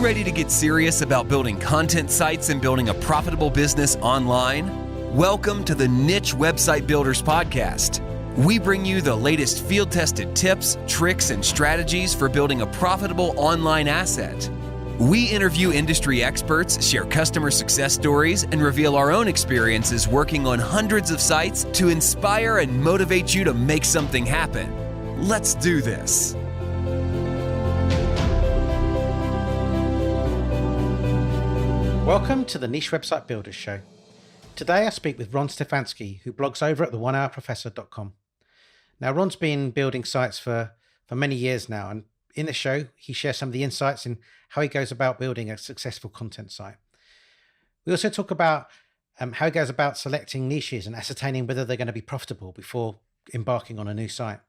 ready to get serious about building content sites and building a profitable business online? Welcome to the Niche Website Builders Podcast. We bring you the latest field-tested tips, tricks, and strategies for building a profitable online asset. We interview industry experts, share customer success stories, and reveal our own experiences working on hundreds of sites to inspire and motivate you to make something happen. Let's do this. Welcome to the Niche Website Builders Show. Today I speak with Ron Stefanski, who blogs over at the1hourprofessor.com. Now, Ron's been building sites for many years now, and in the show, he shares some of the insights in how he goes about building a successful content site. We also talk about how he goes about selecting niches and ascertaining whether they're going to be profitable before embarking on a new site.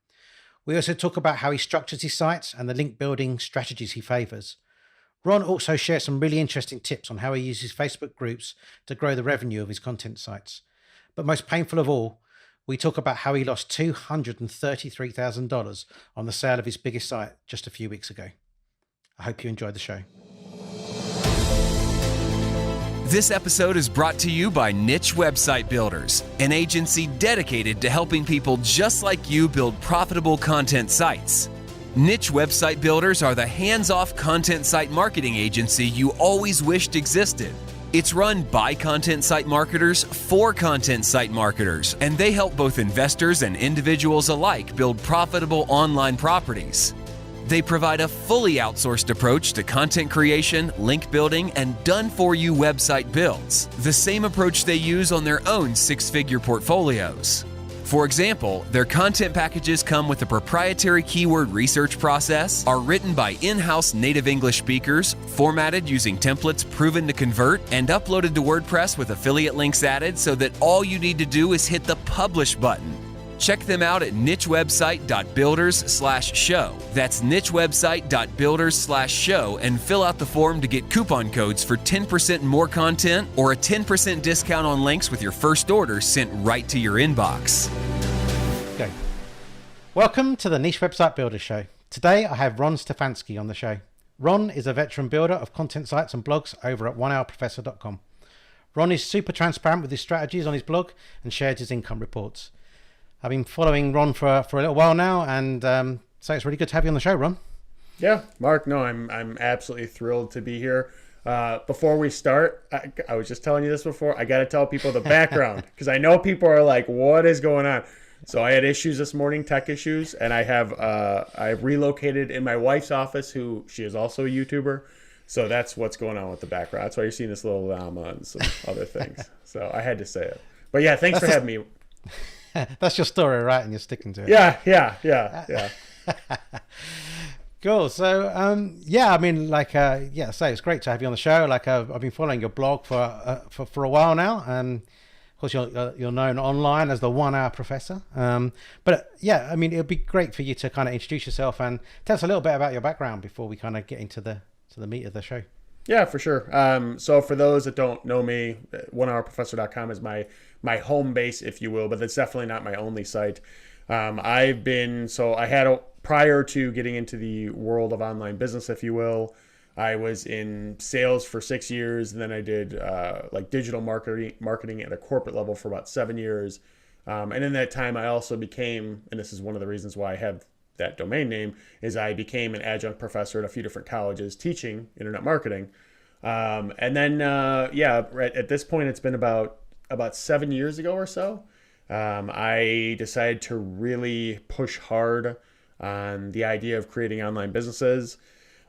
We also talk about how he structures his sites and the link building strategies he favors. Ron also shares some really interesting tips on how he uses Facebook groups to grow the revenue of his content sites. But most painful of all, we talk about how he lost $233,000 on the sale of his biggest site just a few weeks ago. I hope you enjoyed the show. This episode is brought to you by Niche Website Builders, an agency dedicated to helping people just like you build profitable content sites. Niche Website Builders are the hands-off content site marketing agency you always wished existed. It's run by content site marketers for content site marketers, and they help both investors and individuals alike build profitable online properties. They provide a fully outsourced approach to content creation, link building, and done-for-you website builds, the same approach they use on their own six-figure portfolios. For example, their content packages come with a proprietary keyword research process, are written by in-house native English speakers, formatted using templates proven to convert, and uploaded to WordPress with affiliate links added so that all you need to do is hit the publish button. Check them out at nichewebsite.builders/show. That's nichewebsite.builders/show and fill out the form to get coupon codes for 10% more content or a 10% discount on links with your first order sent right to your inbox. Okay. Welcome to the Niche Website Builders Show. Today I have Ron Stefanski on the show. Ron is a veteran builder of content sites and blogs over at 1hourprofessor.com. Ron is super transparent with his strategies on his blog and shares his income reports. I've been following Ron for a little while now, and so it's really good to have you on the show, Ron. Yeah, Mark, no, I'm absolutely thrilled to be here. Before we start, I was just telling you this before, I got to tell people the background, because I know people are like, what is going on? So I had issues this morning, tech issues, and I've relocated in my wife's office, she is also a YouTuber. So that's what's going on with the background. That's why you're seeing this little llama and some other things. So I had to say it. But yeah, thanks for having me. That's your story, right? And you're sticking to it. Yeah. Cool. So, I mean, so it's great to have you on the show. I've been following your blog for a while now, and of course you're known online as the 1 Hour Professor. But I mean, it'd be great for you to kind of introduce yourself and tell us a little bit about your background before we kind of get into the meat of the show. Yeah, for sure. So for those that don't know me, 1hourprofessor.com is my home base, if you will, but that's definitely not my only site. Prior to getting into the world of online business, if you will, I was in sales for 6 years, and then I did digital marketing at a corporate level for about 7 years. And in that time, I also became, and this is one of the reasons why I have that domain name, is I became an adjunct professor at a few different colleges teaching internet marketing. And then, at this point, it's been about 7 years ago or so, I decided to really push hard on the idea of creating online businesses.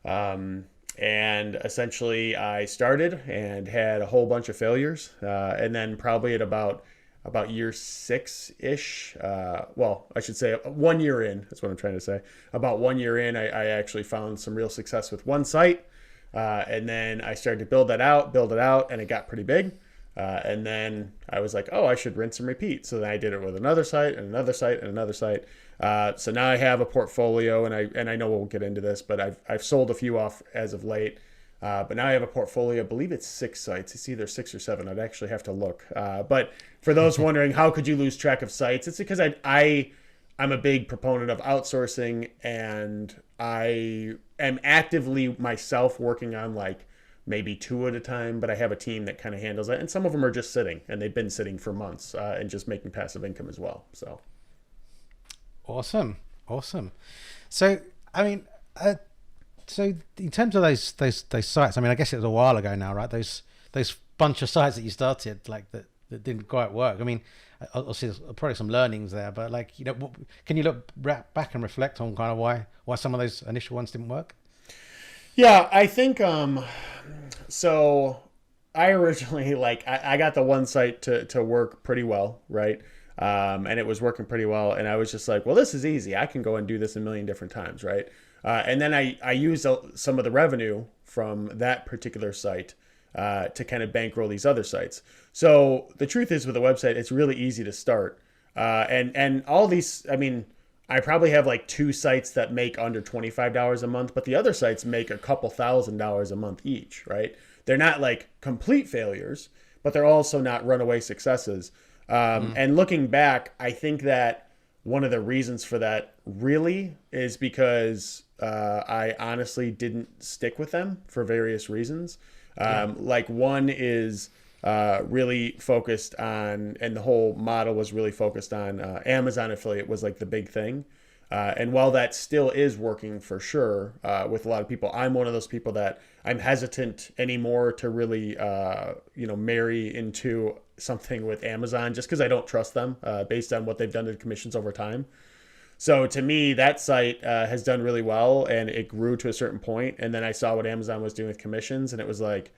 And essentially I started and had a whole bunch of failures. And then probably at about year 6-ish, I should say 1 year in, that's what I'm trying to say. About 1 year in, I actually found some real success with one site. And then I started to build it out, and it got pretty big. And then I was like, I should rinse and repeat. So then I did it with another site and another site and another site. So now I have a portfolio, and I know we'll get into this, but I've sold a few off as of late. But now I have a portfolio, I believe it's 6 sites. It's either 6 or 7. I'd actually have to look. But for those wondering, how could you lose track of sites? It's because I I'm a big proponent of outsourcing, and I am actively myself working on like maybe two at a time, but I have a team that kind of handles it. And some of them are just sitting, and they've been sitting for months and just making passive income as well. So Awesome. Awesome. So, I mean, so in terms of those sites, I mean, I guess it was a while ago now, right? Those bunch of sites that you started, like that didn't quite work. I mean, obviously there's probably some learnings there, but like, you know, can you look back and reflect on kind of why some of those initial ones didn't work? yeah, I think so I originally like I got the one site to work pretty well, right? And it was working pretty well, and I was just like, well, this is easy. I can go and do this a million different times, right? And then I used some of the revenue from that particular site to kind of bankroll these other sites. So the truth is, with a website, it's really easy to start. And all these, I mean, I probably have like two sites that make under $25 a month, but the other sites make a couple $1,000s a month each, right? They're not like complete failures, but they're also not runaway successes. And looking back, I think that one of the reasons for that really is because I honestly didn't stick with them for various reasons. Like one is really focused on, and the whole model was really focused on Amazon affiliate was like the big thing. And while that still is working for sure with a lot of people, I'm one of those people that I'm hesitant anymore to really, marry into something with Amazon just because I don't trust them based on what they've done to the commissions over time. So to me, that site has done really well, and it grew to a certain point. And then I saw what Amazon was doing with commissions, and it was like,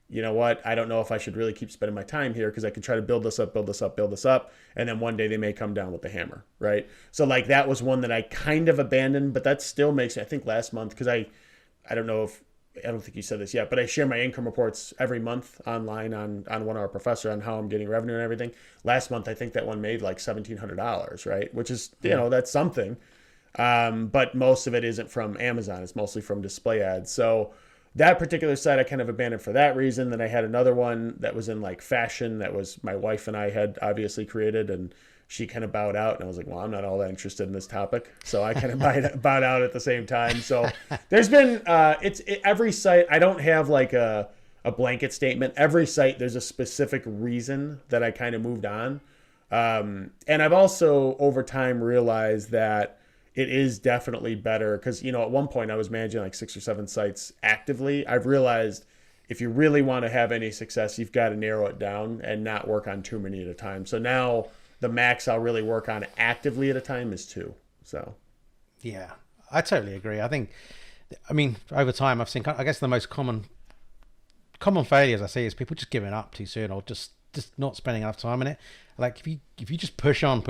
you know what? I don't know if I should really keep spending my time here because I could try to build this up, and then one day they may come down with the hammer, right? So like that was one that I kind of abandoned, but that still makes me, I think last month, because I don't think you said this yet, but I share my income reports every month online on 1 Hour Professor on how I'm getting revenue and everything. Last month, I think that one made like $1,700, right? Which is, that's something. But most of it isn't from Amazon. It's mostly from display ads. So that particular site I kind of abandoned for that reason. Then I had another one that was in like fashion that was my wife and I had obviously created, and she kind of bowed out, and I was like, well, I'm not all that interested in this topic. So I kind of bowed out at the same time. So there's been, every site, I don't have like a blanket statement. Every site, there's a specific reason that I kind of moved on. And I've also over time realized that it is definitely better because, at one point I was managing like 6 or 7 sites actively. I've realized if you really want to have any success, you've got to narrow it down and not work on too many at a time. So now the max I'll really work on actively at a time is 2. So, yeah, I totally agree. I mean, over time, I've seen, I guess the most common failures I see is people just giving up too soon, or just not spending enough time in it. Like if you just push on,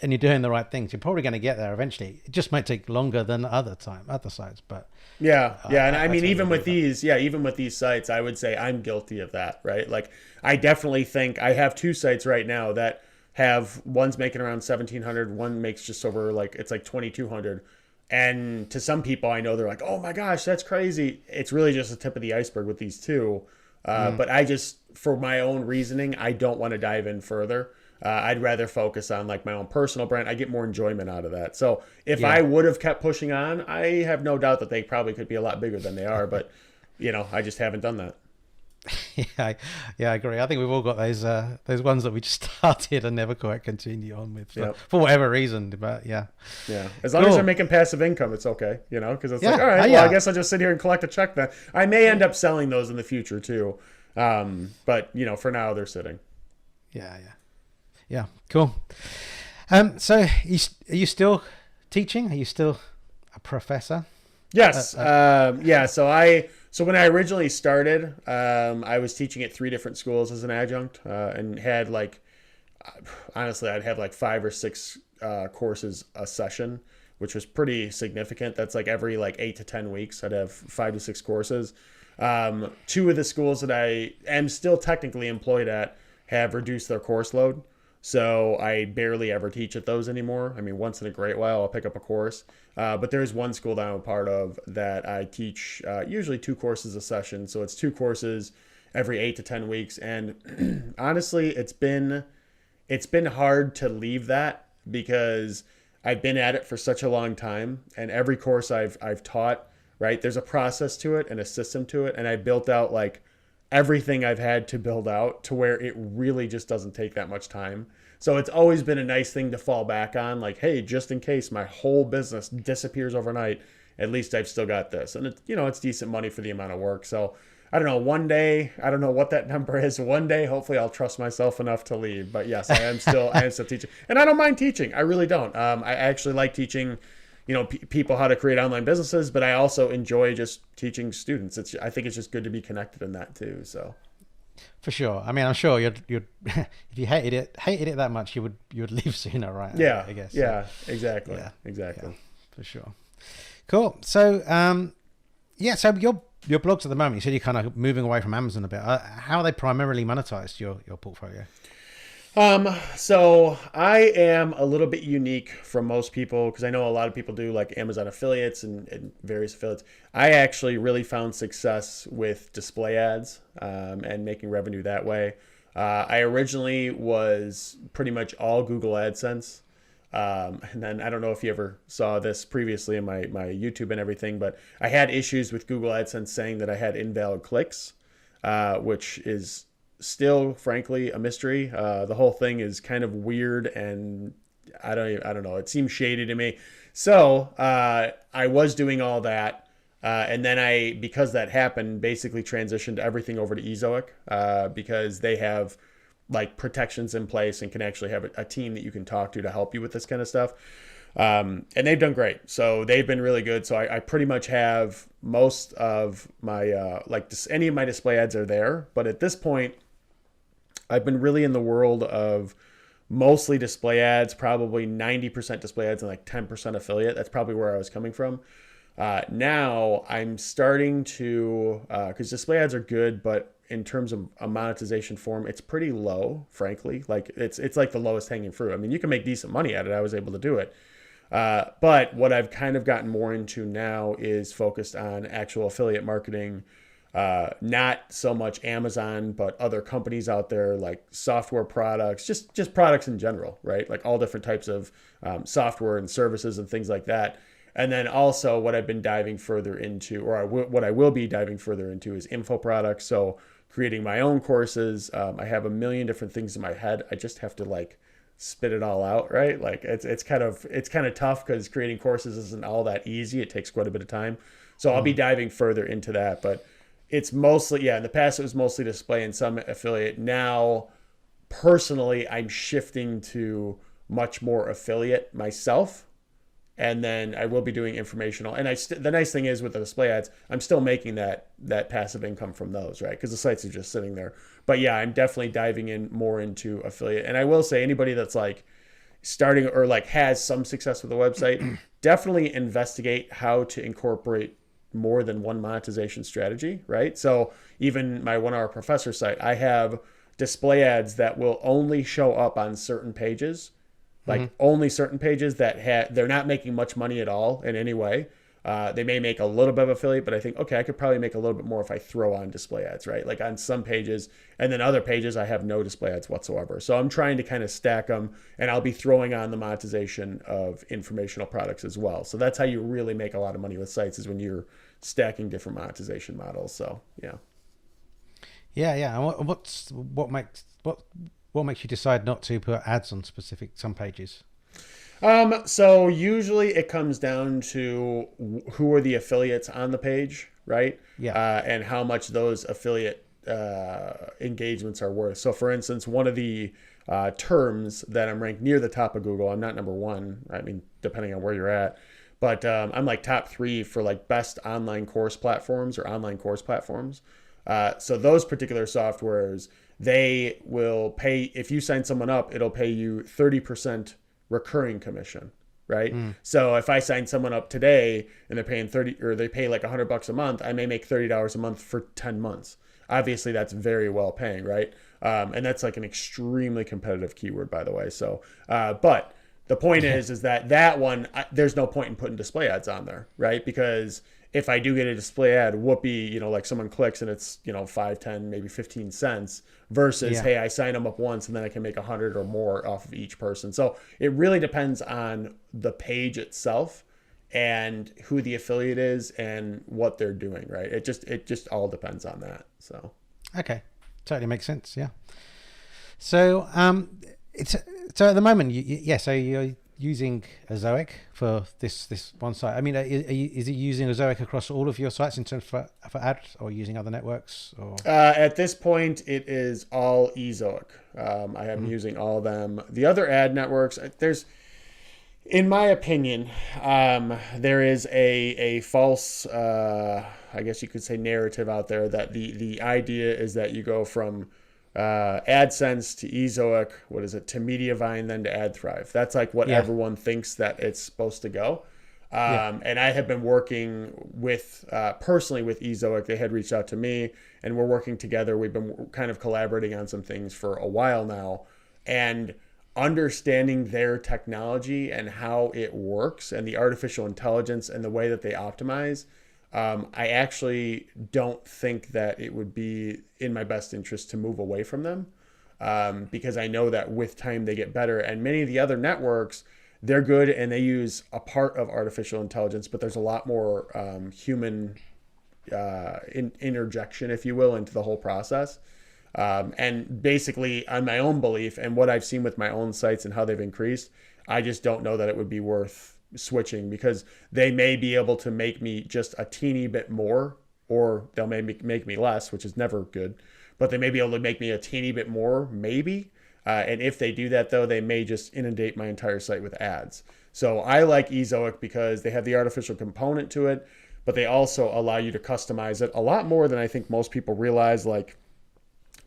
and you're doing the right things, you're probably going to get there eventually. It just might take longer than other sites, but yeah. And I mean, totally even with these sites, I would say I'm guilty of that, right? Like I definitely think I have 2 sites right now that have, one's making around 1,700, one makes just over it's like 2,200. And to some people I know, they're like, oh my gosh, that's crazy. It's really just the tip of the iceberg with these 2. But I just, for my own reasoning, I don't want to dive in further. I'd rather focus on like my own personal brand. I get more enjoyment out of that. So if I would have kept pushing on, I have no doubt that they probably could be a lot bigger than they are, but I just haven't done that. I agree. I think we've all got those ones that we just started and never quite continue on with for whatever reason. But yeah. As long as they're making passive income, it's okay. Because it's like, all right, well, I guess I'll just sit here and collect a check then. I may end up selling those in the future too. But for now they're sitting. Yeah. Cool. So are you still teaching? Are you still a professor? Yes. So when I originally started, I was teaching at 3 different schools as an adjunct, and had honestly, I'd have like 5 or 6 courses a session, which was pretty significant. That's like every 8 to 10 weeks, I'd have 5 to 6 courses. 2 of the schools that I am still technically employed at have reduced their course load. So I barely ever teach at those anymore. I mean, once in a great while, I'll pick up a course. But there's one school that I'm a part of that I teach usually 2 courses a session. So it's 2 courses every 8 to 10 weeks. And honestly, it's been hard to leave that because I've been at it for such a long time, and every course I've taught, right, there's a process to it and a system to it, and I built out like everything I've had to build out to where it really just doesn't take that much time. So it's always been a nice thing to fall back on, like, hey, just in case my whole business disappears overnight, at least I've still got this. And it's decent money for the amount of work. So I don't know, one day, I don't know what that number is. One day, hopefully I'll trust myself enough to leave. But yes, I am still teaching, and I don't mind teaching. I really don't. I actually like teaching, people how to create online businesses, but I also enjoy just teaching students. I think it's just good to be connected in that too. So. For sure. I mean, I'm sure you'd if you hated it that much, you would leave sooner, right? Yeah. I guess. Yeah. Exactly. Yeah. Exactly. Yeah, for sure. Cool. So, so your blogs at the moment, you said you're kind of moving away from Amazon a bit. How are they primarily monetized, your portfolio? So I am a little bit unique from most people because I know a lot of people do like Amazon affiliates and various affiliates. I actually really found success with display ads, and making revenue that way. I originally was pretty much all Google AdSense. And then I don't know if you ever saw this previously in my YouTube and everything, but I had issues with Google AdSense saying that I had invalid clicks, which is still, frankly, a mystery. The whole thing is kind of weird, and I don't know. It seems shady to me. So I was doing all that, and then because that happened, basically transitioned everything over to Ezoic, because they have like protections in place and can actually have a team that you can talk to help you with this kind of stuff. And they've done great. So they've been really good. So I pretty much have most of my, any of my display ads are there. But at this point, I've been really in the world of mostly display ads, probably 90% display ads and like 10% affiliate. That's probably where I was coming from. Now I'm starting to, because display ads are good, but in terms of a monetization form, it's pretty low, frankly. Like it's like the lowest hanging fruit. I mean, you can make decent money at it. I was able to do it. But what I've kind of gotten more into now is focused on actual affiliate marketing. Not so much Amazon, but other companies out there, like software products, just products in general, right? Like all different types of software and services and things like that. And then also what I've been diving further into, what I will be diving further into, is info products. So creating my own courses. I have a million different things in my head. I just have to like spit it all out, right? Like it's kind of tough because creating courses isn't all that easy. It takes quite a bit of time. So I'll be diving further into that, but it's mostly, in the past it was mostly display and some affiliate. Now, personally, I'm shifting to much more affiliate myself. And then I will be doing informational. And the nice thing is with the display ads, I'm still making that passive income from those, right? Because the sites are just sitting there. But yeah, I'm definitely diving in more into affiliate. And I will say anybody that's like starting or like has some success with a website, definitely investigate how to incorporate more than one monetization strategy, right? So even my 1 Hour Professor site, I have display ads that will only show up on certain pages. Like only certain pages that they're not making much money at all in any way. They may make a little bit of affiliate, but I think, okay, I could probably make a little bit more if I throw on display ads, right? Like on some pages, and then other pages, I have no display ads whatsoever. So I'm trying to kind of stack them, and I'll be throwing on the monetization of informational products as well. So that's how you really make a lot of money with sites, is when you're stacking different monetization models. So yeah. Yeah. And what makes you decide not to put ads on some pages? So usually it comes down to who are the affiliates on the page, right? Yeah. And how much those affiliate engagements are worth. So for instance, one of the terms that I'm ranked near the top of Google, I'm not number one, I mean, depending on where you're at, but I'm like top 3 for like best online course platforms or online course platforms. So those particular softwares, they will pay, if you sign someone up, it'll pay you 30% recurring commission, right? So if I sign someone up today and they're paying 30, or they pay like $100 a month, I may make $30 a month for 10 months. Obviously that's very well paying, right? And that's like an extremely competitive keyword, by the way. So, but the point is that one, there's no point in putting display ads on there, right? Because if I do get a display ad, whoopee, like someone clicks and it's, 5, 10, maybe 15 cents versus, hey, I sign them up once and then I can make 100 or more off of each person. So it really depends on the page itself and who the affiliate is and what they're doing, right? It just all depends on that. So. Okay. Totally makes sense. Yeah. So, so at the moment, so you're using Azoic for this one site. I mean, is it using Azoic across all of your sites in terms for ads, or using other networks? Or at this point, it is all Ezoic. I am using all of them. The other ad networks, in my opinion, there is a false, I guess you could say, narrative out there that the idea is that you go from AdSense to Ezoic, to Mediavine, then to AdThrive. That's like what everyone thinks that it's supposed to go. And I have been working with, personally with Ezoic. They had reached out to me and we're working together. We've been kind of collaborating on some things for a while now, and understanding their technology and how it works and the artificial intelligence and the way that they optimize. I actually don't think that it would be in my best interest to move away from them, because I know that with time they get better. And many of the other networks, they're good and they use a part of artificial intelligence, but there's a lot more human interjection, if you will, into the whole process. And basically, on my own belief and what I've seen with my own sites and how they've increased, I just don't know that it would be worth switching, because they may be able to make me just a teeny bit more, or they'll make me less, which is never good, but they may be able to make me a teeny bit more, maybe. And if they do that, though, they may just inundate my entire site with ads. So I like Ezoic because they have the artificial component to it, but they also allow you to customize it a lot more than I think most people realize. Like,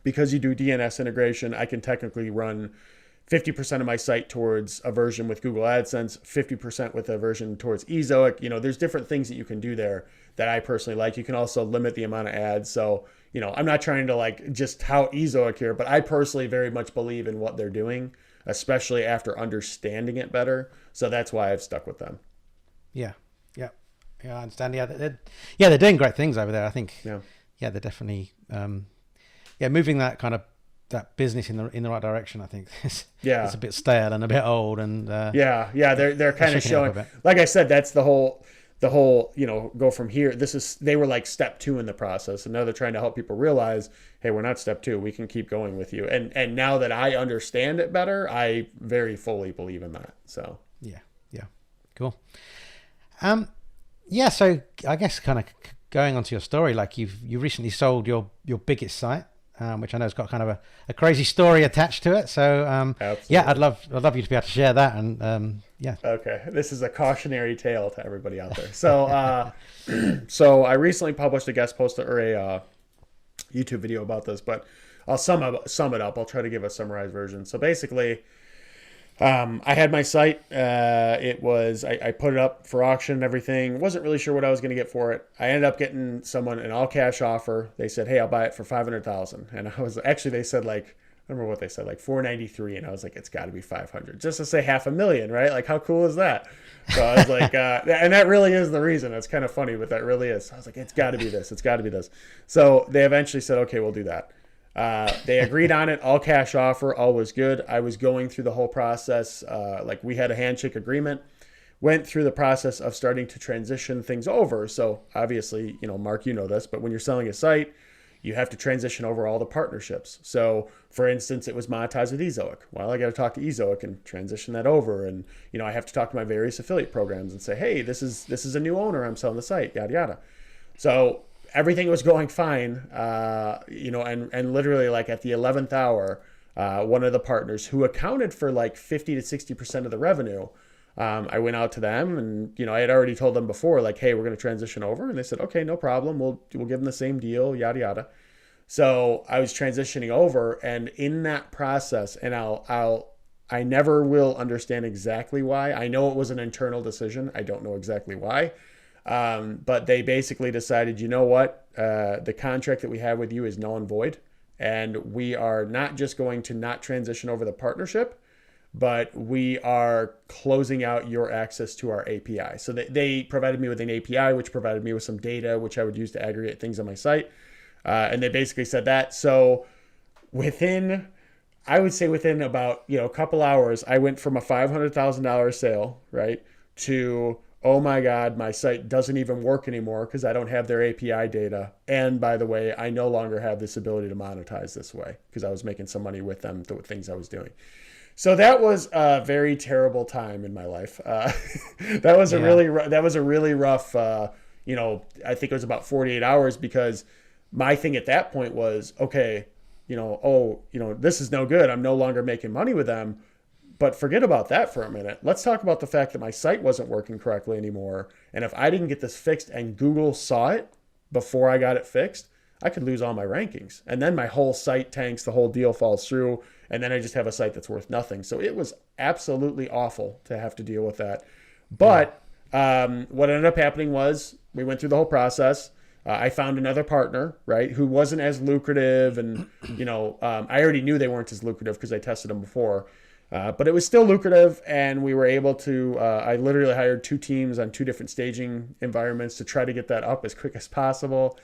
because you do DNS integration, I can technically run 50% of my site towards a version with Google AdSense, 50% with a version towards Ezoic. There's different things that you can do there that I personally like. You can also limit the amount of ads. So, I'm not trying to like just tout Ezoic here, but I personally very much believe in what they're doing, especially after understanding it better. So that's why I've stuck with them. Yeah, I understand. They're doing great things over there. I think. Yeah, they're definitely moving that kind of that business in the right direction. I think it's a bit stale and a bit old, and they're kind of showing, like I said, that's the whole go from here. They were like step 2 in the process, and now they're trying to help people realize, hey, we're not step 2, we can keep going with you. And now that I understand it better, I very fully believe in that. So yeah, cool. So I guess kind of going on to your story, like you recently sold your biggest site, which I know has got kind of a crazy story attached to it. So I'd love you to be able to share that. And Okay, this is a cautionary tale to everybody out there. So so I recently published a guest post or a YouTube video about this, but I'll sum it up. I'll try to give a summarized version. So basically, I had my site. I put it up for auction and everything. Wasn't really sure what I was going to get for it. I ended up getting someone an all cash offer. They said, "Hey, I'll buy it for $500,000." And they said like, I remember what they said, like $493, and I was like, it's got to be $500, just to say $500,000, right? Like, how cool is that? So I was like, and that really is the reason. It's kind of funny, but that really is. So I was like, it's got to be this. It's got to be this. So they eventually said, okay, we'll do that. They agreed on it, all cash offer, all was good. I was going through the whole process. Like we had a handshake agreement, went through the process of starting to transition things over. So obviously, Mark, you know this, but when you're selling a site, you have to transition over all the partnerships. So for instance, it was monetized with Ezoic. Well, I got to talk to Ezoic and transition that over. And, I have to talk to my various affiliate programs and say, hey, this is a new owner. I'm selling the site, yada, yada. So everything was going fine, and literally like at the 11th hour, one of the partners who accounted for like 50 to 60% of the revenue, I went out to them and, I had already told them before, like, hey, we're going to transition over. And they said, okay, no problem. We'll give them the same deal, yada, yada. So I was transitioning over, and in that process, and I never will understand exactly why. I know it was an internal decision. I don't know exactly why. But they basically decided, you know what? The contract that we have with you is null and void. And we are not just going to not transition over the partnership, but we are closing out your access to our API. So they provided me with an API, which provided me with some data, which I would use to aggregate things on my site. And they basically said that. So I would say within about, a couple hours, I went from a $500,000 sale, right, to, oh my God, my site doesn't even work anymore because I don't have their API data. And by the way, I no longer have this ability to monetize this way because I was making some money with them, the things I was doing. So that was a very terrible time in my life. That was a really rough, I think it was about 48 hours, because my thing at that point was, okay, this is no good. I'm no longer making money with them. But forget about that for a minute. Let's talk about the fact that my site wasn't working correctly anymore. And if I didn't get this fixed and Google saw it before I got it fixed, I could lose all my rankings. And then my whole site tanks, the whole deal falls through. And then I just have a site that's worth nothing. So it was absolutely awful to have to deal with that. But what ended up happening was we went through the whole process. I found another partner, right, who wasn't as lucrative. And, I already knew they weren't as lucrative because I tested them before. But it was still lucrative, and we were able to, I literally hired 2 teams on 2 different staging environments to try to get that up as quick as possible.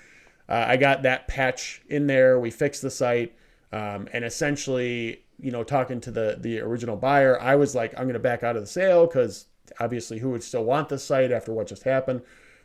I got that patch in there. We fixed the site. And essentially, talking to the original buyer, I was like, I'm going to back out of the sale because obviously who would still want this site after what just happened?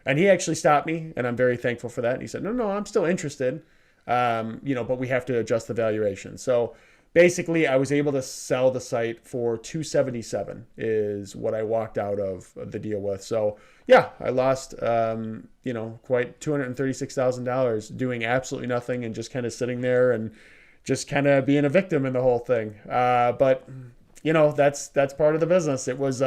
And he actually stopped me, and I'm very thankful for that. And he said, no, I'm still interested, but we have to adjust the valuation. So basically, I was able to sell the site for $277 is what I walked out of the deal with. So yeah, I lost, quite $236,000 doing absolutely nothing and just kind of sitting there and just kind of being a victim in the whole thing. But that's part of the business. It was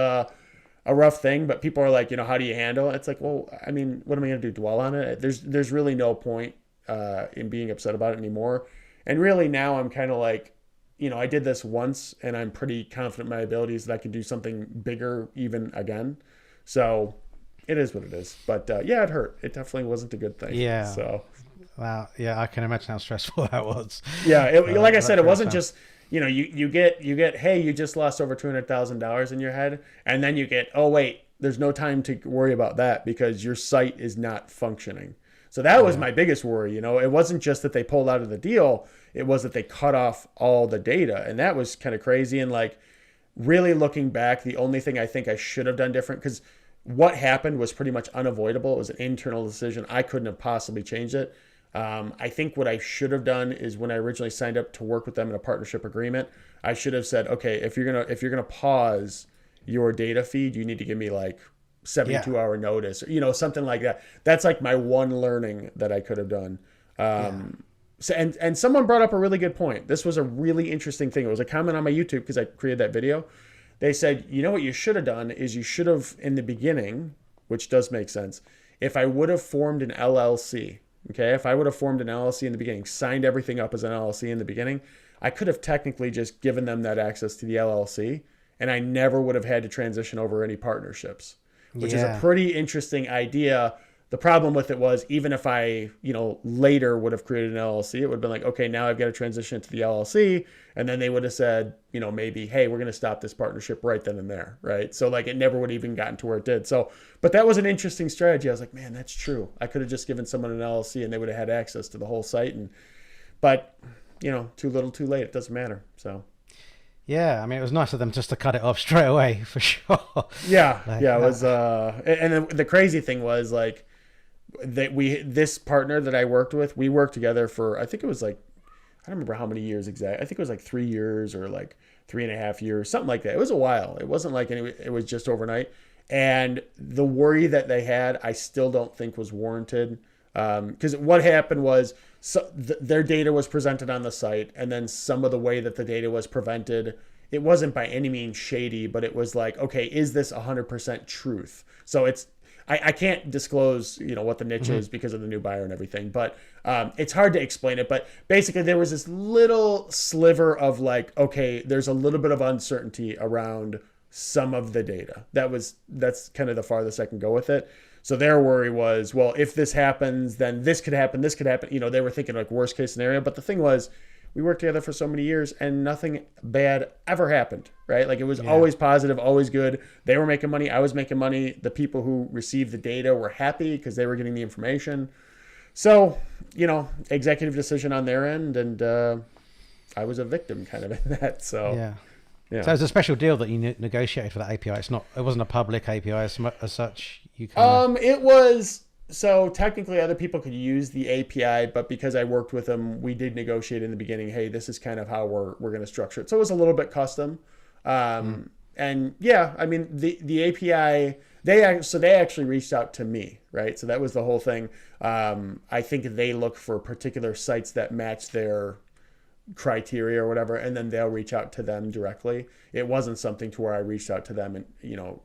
a rough thing, but people are like, how do you handle it? It's like, well, I mean, what am I going to do? Dwell on it? There's really no point in being upset about it anymore. And really now I'm kind of like, I did this once and I'm pretty confident in my abilities that I can do something bigger even again. So it is what it is. But it hurt. It definitely wasn't a good thing. Yeah. So. Wow. Yeah, I can imagine how stressful that was. Yeah. Like I said, it wasn't just, you get, hey, you just lost over $200,000 in your head. And then you get, oh, wait, there's no time to worry about that because your site is not functioning. So that was my biggest worry. It wasn't just that they pulled out of the deal. It was that they cut off all the data. And that was kind of crazy. And like really looking back, the only thing I think I should have done different, because what happened was pretty much unavoidable. It was an internal decision. I couldn't have possibly changed it. I think what I should have done is when I originally signed up to work with them in a partnership agreement, I should have said, okay, if you're gonna pause your data feed, you need to give me like 72-hour notice, something like that. That's like my one learning that I could have done. So, and someone brought up a really good point. This was a really interesting thing. It was a comment on my YouTube because I created that video. They said, what you should have done is you should have in the beginning, which does make sense. If I would have formed an LLC, okay, if I would have formed an LLC in the beginning, signed everything up as an LLC in the beginning, I could have technically just given them that access to the LLC, and I never would have had to transition over any partnerships, which is a pretty interesting idea. The problem with it was even if I, later would have created an LLC, it would have been like, okay, now I've got to transition it to the LLC. And then they would have said, maybe, hey, we're going to stop this partnership right then and there. Right. So like it never would have even gotten to where it did. So, but that was an interesting strategy. I was like, man, that's true. I could have just given someone an LLC and they would have had access to the whole site. But too little, too late. It doesn't matter. So. Yeah, I mean, it was nice of them just to cut it off straight away, for sure. Yeah, it was. And the crazy thing was like that this partner that I worked with, we worked together for, I think it was like, I don't remember how many years exactly. I think it was like 3 years or like 3.5 years, something like that. It was a while. It wasn't like it was just overnight. And the worry that they had, I still don't think was warranted. Because what happened was their data was presented on the site, and then some of the way that the data was presented, it wasn't by any means shady, but it was like, okay, is this 100% truth? So I can't disclose, what the niche is because of the new buyer and everything, but it's hard to explain it. But basically there was this little sliver of like, okay, there's a little bit of uncertainty around some of the data. That's kind of the farthest I can go with it. So their worry was, well, if this happens, then this could happen, this could happen. They were thinking like worst case scenario. But the thing was, we worked together for so many years and nothing bad ever happened, right? Like it was always positive, always good. They were making money. I was making money. The people who received the data were happy because they were getting the information. So, executive decision on their end. And I was a victim kind of in that. So, yeah. So it was a special deal that you negotiated for that API. It wasn't a public API as such. You kind of... It was... So technically other people could use the API, but because I worked with them, we did negotiate in the beginning, hey, this is kind of how we're going to structure it. So it was a little bit custom. And yeah, I mean, the API, they actually reached out to me, right? So that was the whole thing. I think they look for particular sites that match their criteria or whatever, and then they'll reach out to them directly. It wasn't something to where I reached out to them and,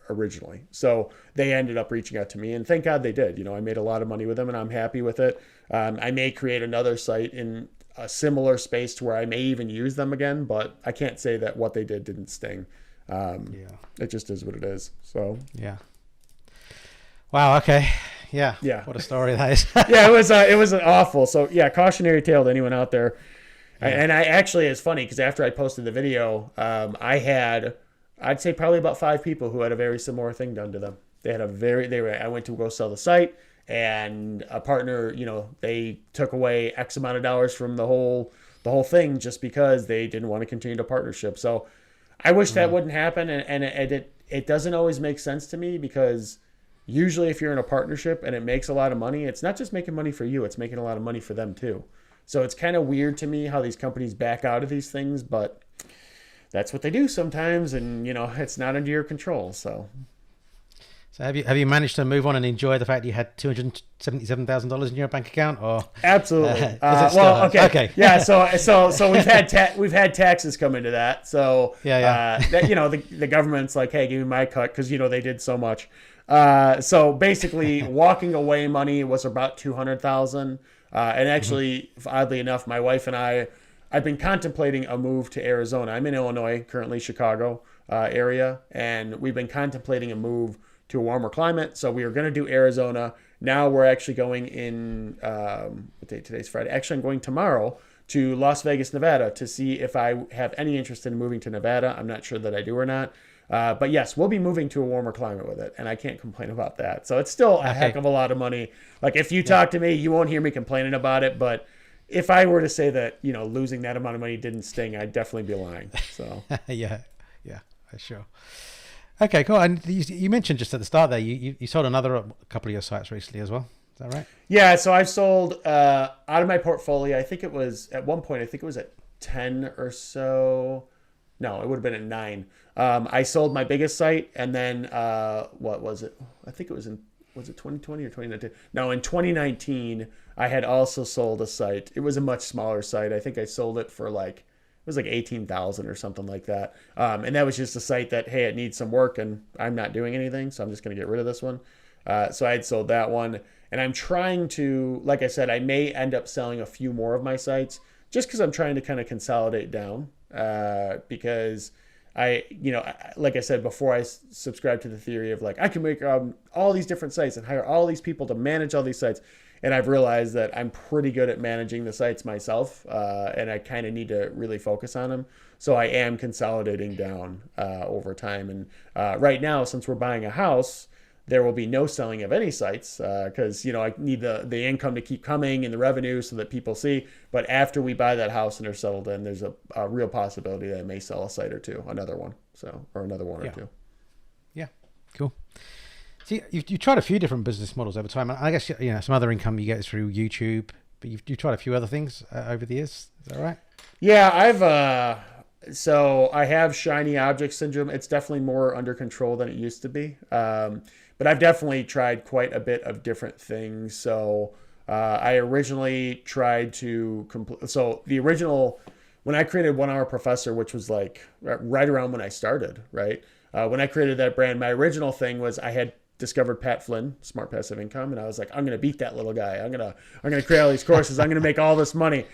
originally. So they ended up reaching out to me, and thank God they did. I made a lot of money with them and I'm happy with it. I may create another site in a similar space to where I may even use them again, but I can't say that what they did didn't sting. It just is what it is. So yeah. Wow. Okay. Yeah. What a story that is. Yeah, it was an awful. So yeah, cautionary tale to anyone out there. And I actually, it's funny because after I posted the video, I'd say probably about 5 people who had a very similar thing done to them. I went to go sell the site, and a partner, they took away X amount of dollars from the whole thing just because they didn't want to continue the partnership. So I wish that wouldn't happen. And it doesn't always make sense to me, because usually if you're in a partnership and it makes a lot of money, it's not just making money for you, it's making a lot of money for them too. So it's kind of weird to me how these companies back out of these things, but that's what they do sometimes, and it's not under your control. So have you managed to move on and enjoy the fact that you had $277,000 in your bank account, or absolutely? Okay. Yeah. So we've had taxes come into that. So the government's like, hey, give me my cut, because they did so much. So basically, walking away money was about $200,000, and actually, oddly enough, my wife and I've been contemplating a move to Arizona. I'm in Illinois, currently Chicago area, and we've been contemplating a move to a warmer climate. So we were going to do Arizona. Now we're actually going in, what day? Today's Friday. Actually, I'm going tomorrow to Las Vegas, Nevada, to see if I have any interest in moving to Nevada. I'm not sure that I do or not. But yes, we'll be moving to a warmer climate with it, and I can't complain about that. So it's still a heck of a lot of money. Like if you talk to me, you won't hear me complaining about it, but if I were to say that, losing that amount of money didn't sting, I'd definitely be lying. So yeah, sure. Okay, cool. And you mentioned just at the start there, you sold a couple of your sites recently as well. Is that right? Yeah. So I've sold out of my portfolio. I think it was at one point. I think it was at 10 or so. No, it would have been at 9. I sold my biggest site, and then what was it? I think it was was it 2020 or 2019? No, in 2019, I had also sold a site. It was a much smaller site. I think I sold it for it was like 18,000 or something like that. And that was just a site that, hey, it needs some work and I'm not doing anything, so I'm just going to get rid of this one. So I had sold that one. And I'm trying to, like I said, I may end up selling a few more of my sites just because I'm trying to kind of consolidate down. Because like I said before, I subscribe to the theory of I can make all these different sites and hire all these people to manage all these sites. And I've realized that I'm pretty good at managing the sites myself, and I kind of need to really focus on them. So I am consolidating down over time. And right now, since we're buying a house, there will be no selling of any sites because I need the income to keep coming and the revenue so that people see. But after we buy that house and are settled in, there's a real possibility that I may sell a site or two, another one, or another one or two. Yeah, cool. See, you've tried a few different business models over time. I guess some other income you get through YouTube, but you've tried a few other things over the years. Is that right? Yeah, I have shiny object syndrome. It's definitely more under control than it used to be. But I've definitely tried quite a bit of different things. So I originally tried to complete. So the original, when I created 1 Hour Professor, which was right around when I started, right? When I created that brand, my original thing was I had discovered Pat Flynn, Smart Passive Income, and I was like, I'm gonna beat that little guy. I'm gonna create all these courses. I'm gonna make all this money.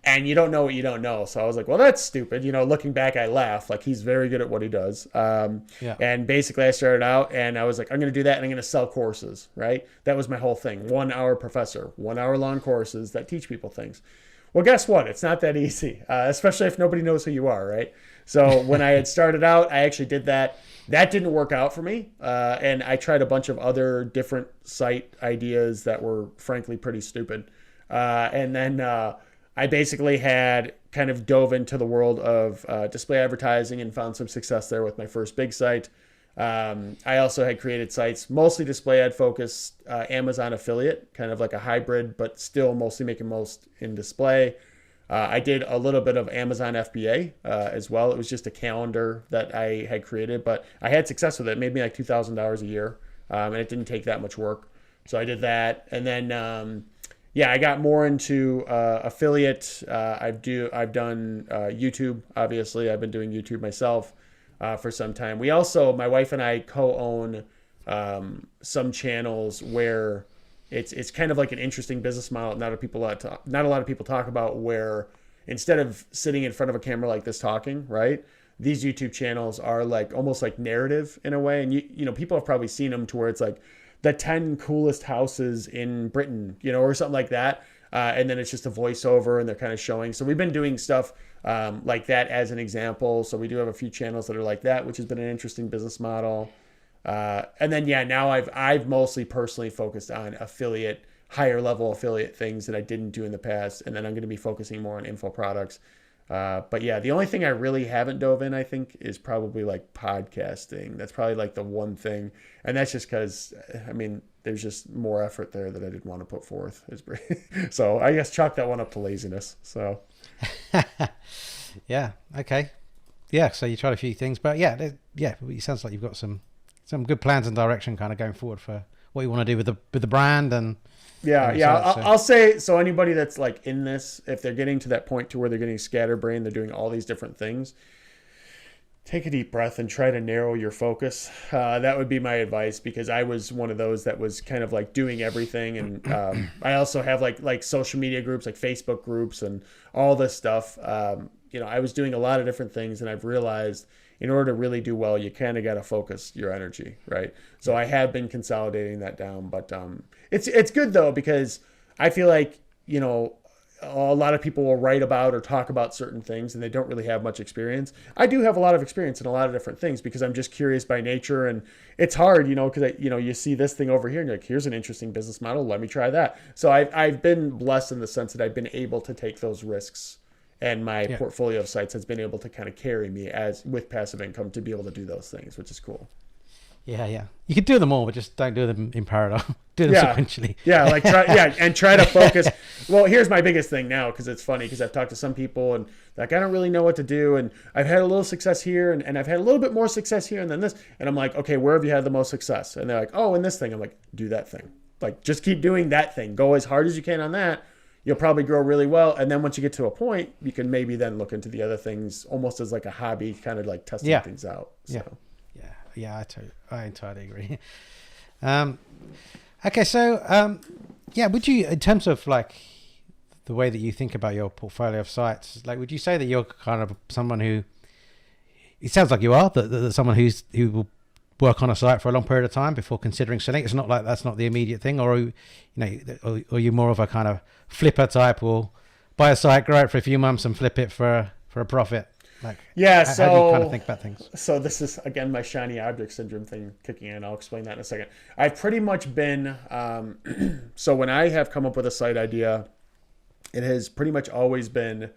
And you don't know what you don't know. So I was like, well, that's stupid. Looking back, I laugh. He's very good at what he does. And basically I started out and I was like, I'm going to do that and I'm going to sell courses, right? That was my whole thing. 1 Hour Professor, 1 hour long courses that teach people things. Well, guess what? It's not that easy, especially if nobody knows who you are, right? So when I had started out, I actually did that. That didn't work out for me. And I tried a bunch of other different site ideas that were frankly pretty stupid. And then I basically had kind of dove into the world of display advertising and found some success there with my first big site. I also had created sites, mostly display ad focused, Amazon affiliate, kind of like a hybrid, but still mostly making most in display. I did a little bit of Amazon FBA as well. It was just a calendar that I had created, but I had success with it. It made me like $2,000 a year, and it didn't take that much work. So I did that, and then I got more into affiliate. I've done YouTube. Obviously, I've been doing YouTube myself for some time. We also, my wife and I, co-own some channels where it's kind of like an interesting business model. Not a lot of people talk about, where instead of sitting in front of a camera like this talking, right? These YouTube channels are like almost like narrative in a way, and you know people have probably seen them to where it's like the 10 coolest houses in Britain, you know, or something like that. And then it's just a voiceover and they're kind of showing. So we've been doing stuff like that as an example. So we do have a few channels that are like that, which has been an interesting business model. And then, now I've mostly personally focused on affiliate, higher level affiliate things that I didn't do in the past. And then I'm going to be focusing more on info products. But yeah, the only thing I really haven't dove in, I think, is probably like podcasting. That's probably like the one thing. And that's just because, I mean, there's just more effort there that I didn't want to put forth. So I guess chalk that one up to laziness. So. Yeah. Okay. Yeah. So you tried a few things, but it sounds like you've got some good plans and direction kind of going forward for what you want to do with the brand and. I'll say, so anybody that's like in this, if they're getting to that point to where they're getting scatterbrained, they're doing all these different things, take a deep breath and try to narrow your focus. That would be my advice, because I was one of those that was kind of like doing everything. And I also have like social media groups, like Facebook groups and all this stuff. I was doing a lot of different things, and I've realized in order to really do well, you kind of got to focus your energy, right? So I have been consolidating that down, but it's good though, because I feel like, a lot of people will write about or talk about certain things and they don't really have much experience. I do have a lot of experience in a lot of different things because I'm just curious by nature, and it's hard, because you see this thing over here and you're like, here's an interesting business model. Let me try that. So I've been blessed in the sense that I've been able to take those risks, and my portfolio of sites has been able to kind of carry me with passive income to be able to do those things, which is cool. Yeah. You could do them all, but just don't do them in parallel. Do them sequentially. And try to focus. Well, here's my biggest thing now, because it's funny, because I've talked to some people and like, I don't really know what to do. And I've had a little success here and I've had a little bit more success here and then this. And I'm like, okay, where have you had the most success? And they're like, oh, in this thing. I'm like, do that thing. Like, just keep doing that thing. Go as hard as you can on that. You'll probably grow really well. And then once you get to a point, you can maybe then look into the other things almost as like a hobby, kind of like testing things out. So. Yeah, I entirely agree. Okay, so would you, in terms of like the way that you think about your portfolio of sites, like would you say that you're kind of someone who, it sounds like you are, that someone who will work on a site for a long period of time before considering selling? It's not like that's not the immediate thing, or are you more of a kind of flipper type, or buy a site, grow it for a few months and flip it for a profit? Like, how do you kind of think about things? So this is, again, my shiny object syndrome thing kicking in. I'll explain that in a second. I've pretty much been, so when I have come up with a site idea, it has pretty much always been,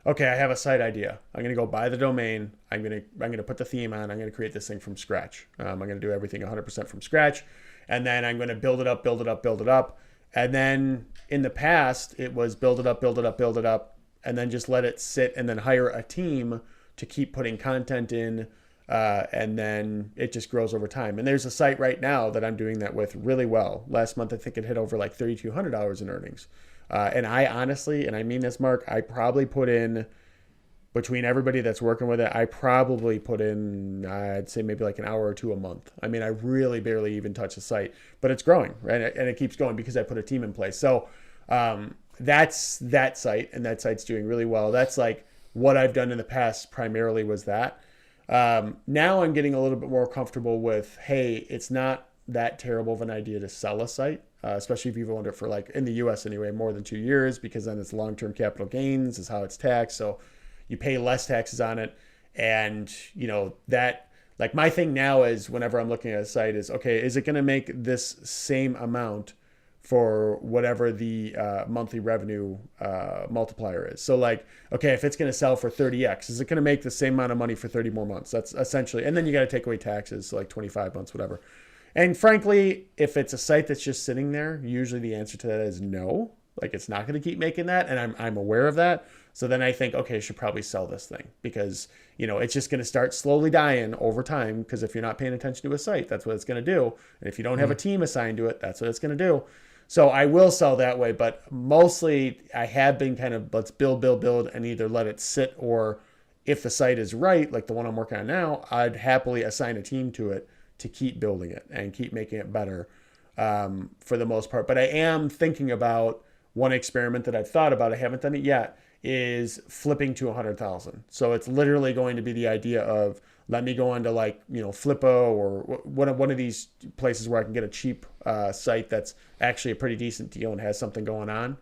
okay, I have a site idea. I'm going to go buy the domain. I'm going to put the theme on. I'm going to create this thing from scratch. I'm going to do everything 100% from scratch. And then I'm going to build it up. And then in the past, it was build it up, and then just let it sit and then hire a team to keep putting content in. And then it just grows over time. And there's a site right now that I'm doing that with really well. Last month, I think it hit over like $3,200 in earnings. And I honestly, and I mean this, Mark, I probably put in, between everybody that's working with it, I probably put in, I'd say maybe like an hour or two a month. I mean, I really barely even touch the site, but it's growing, right? And it keeps going because I put a team in place. So that's that site, and that site's doing really well. That's like what I've done in the past primarily was that. Now I'm getting a little bit more comfortable with, hey, it's not that terrible of an idea to sell a site. especially if you've owned it for, like, in the US anyway, more than 2 years, because then it's long-term capital gains is how it's taxed. So you pay less taxes on it. And, that, like, my thing now is whenever I'm looking at a site is, okay, is it going to make this same amount for whatever the monthly revenue multiplier is? So, like, okay, if it's going to sell for 30x, is it going to make the same amount of money for 30 more months? That's essentially, and then you got to take away taxes, so like 25 months, whatever. And frankly, if it's a site that's just sitting there, usually the answer to that is no. Like, it's not going to keep making that, and I'm aware of that. So then I think, okay, I should probably sell this thing, because, it's just going to start slowly dying over time, because if you're not paying attention to a site, that's what it's going to do. And if you don't have a team assigned to it, that's what it's going to do. So I will sell that way, but mostly I have been kind of, let's build, and either let it sit, or if the site is right, like the one I'm working on now, I'd happily assign a team to it to keep building it and keep making it better for the most part. But I am thinking about one experiment that I've thought about, I haven't done it yet, is flipping to 100,000. So it's literally going to be the idea of, let me go into, like, Flippo or one of these places where I can get a cheap site that's actually a pretty decent deal and has something going on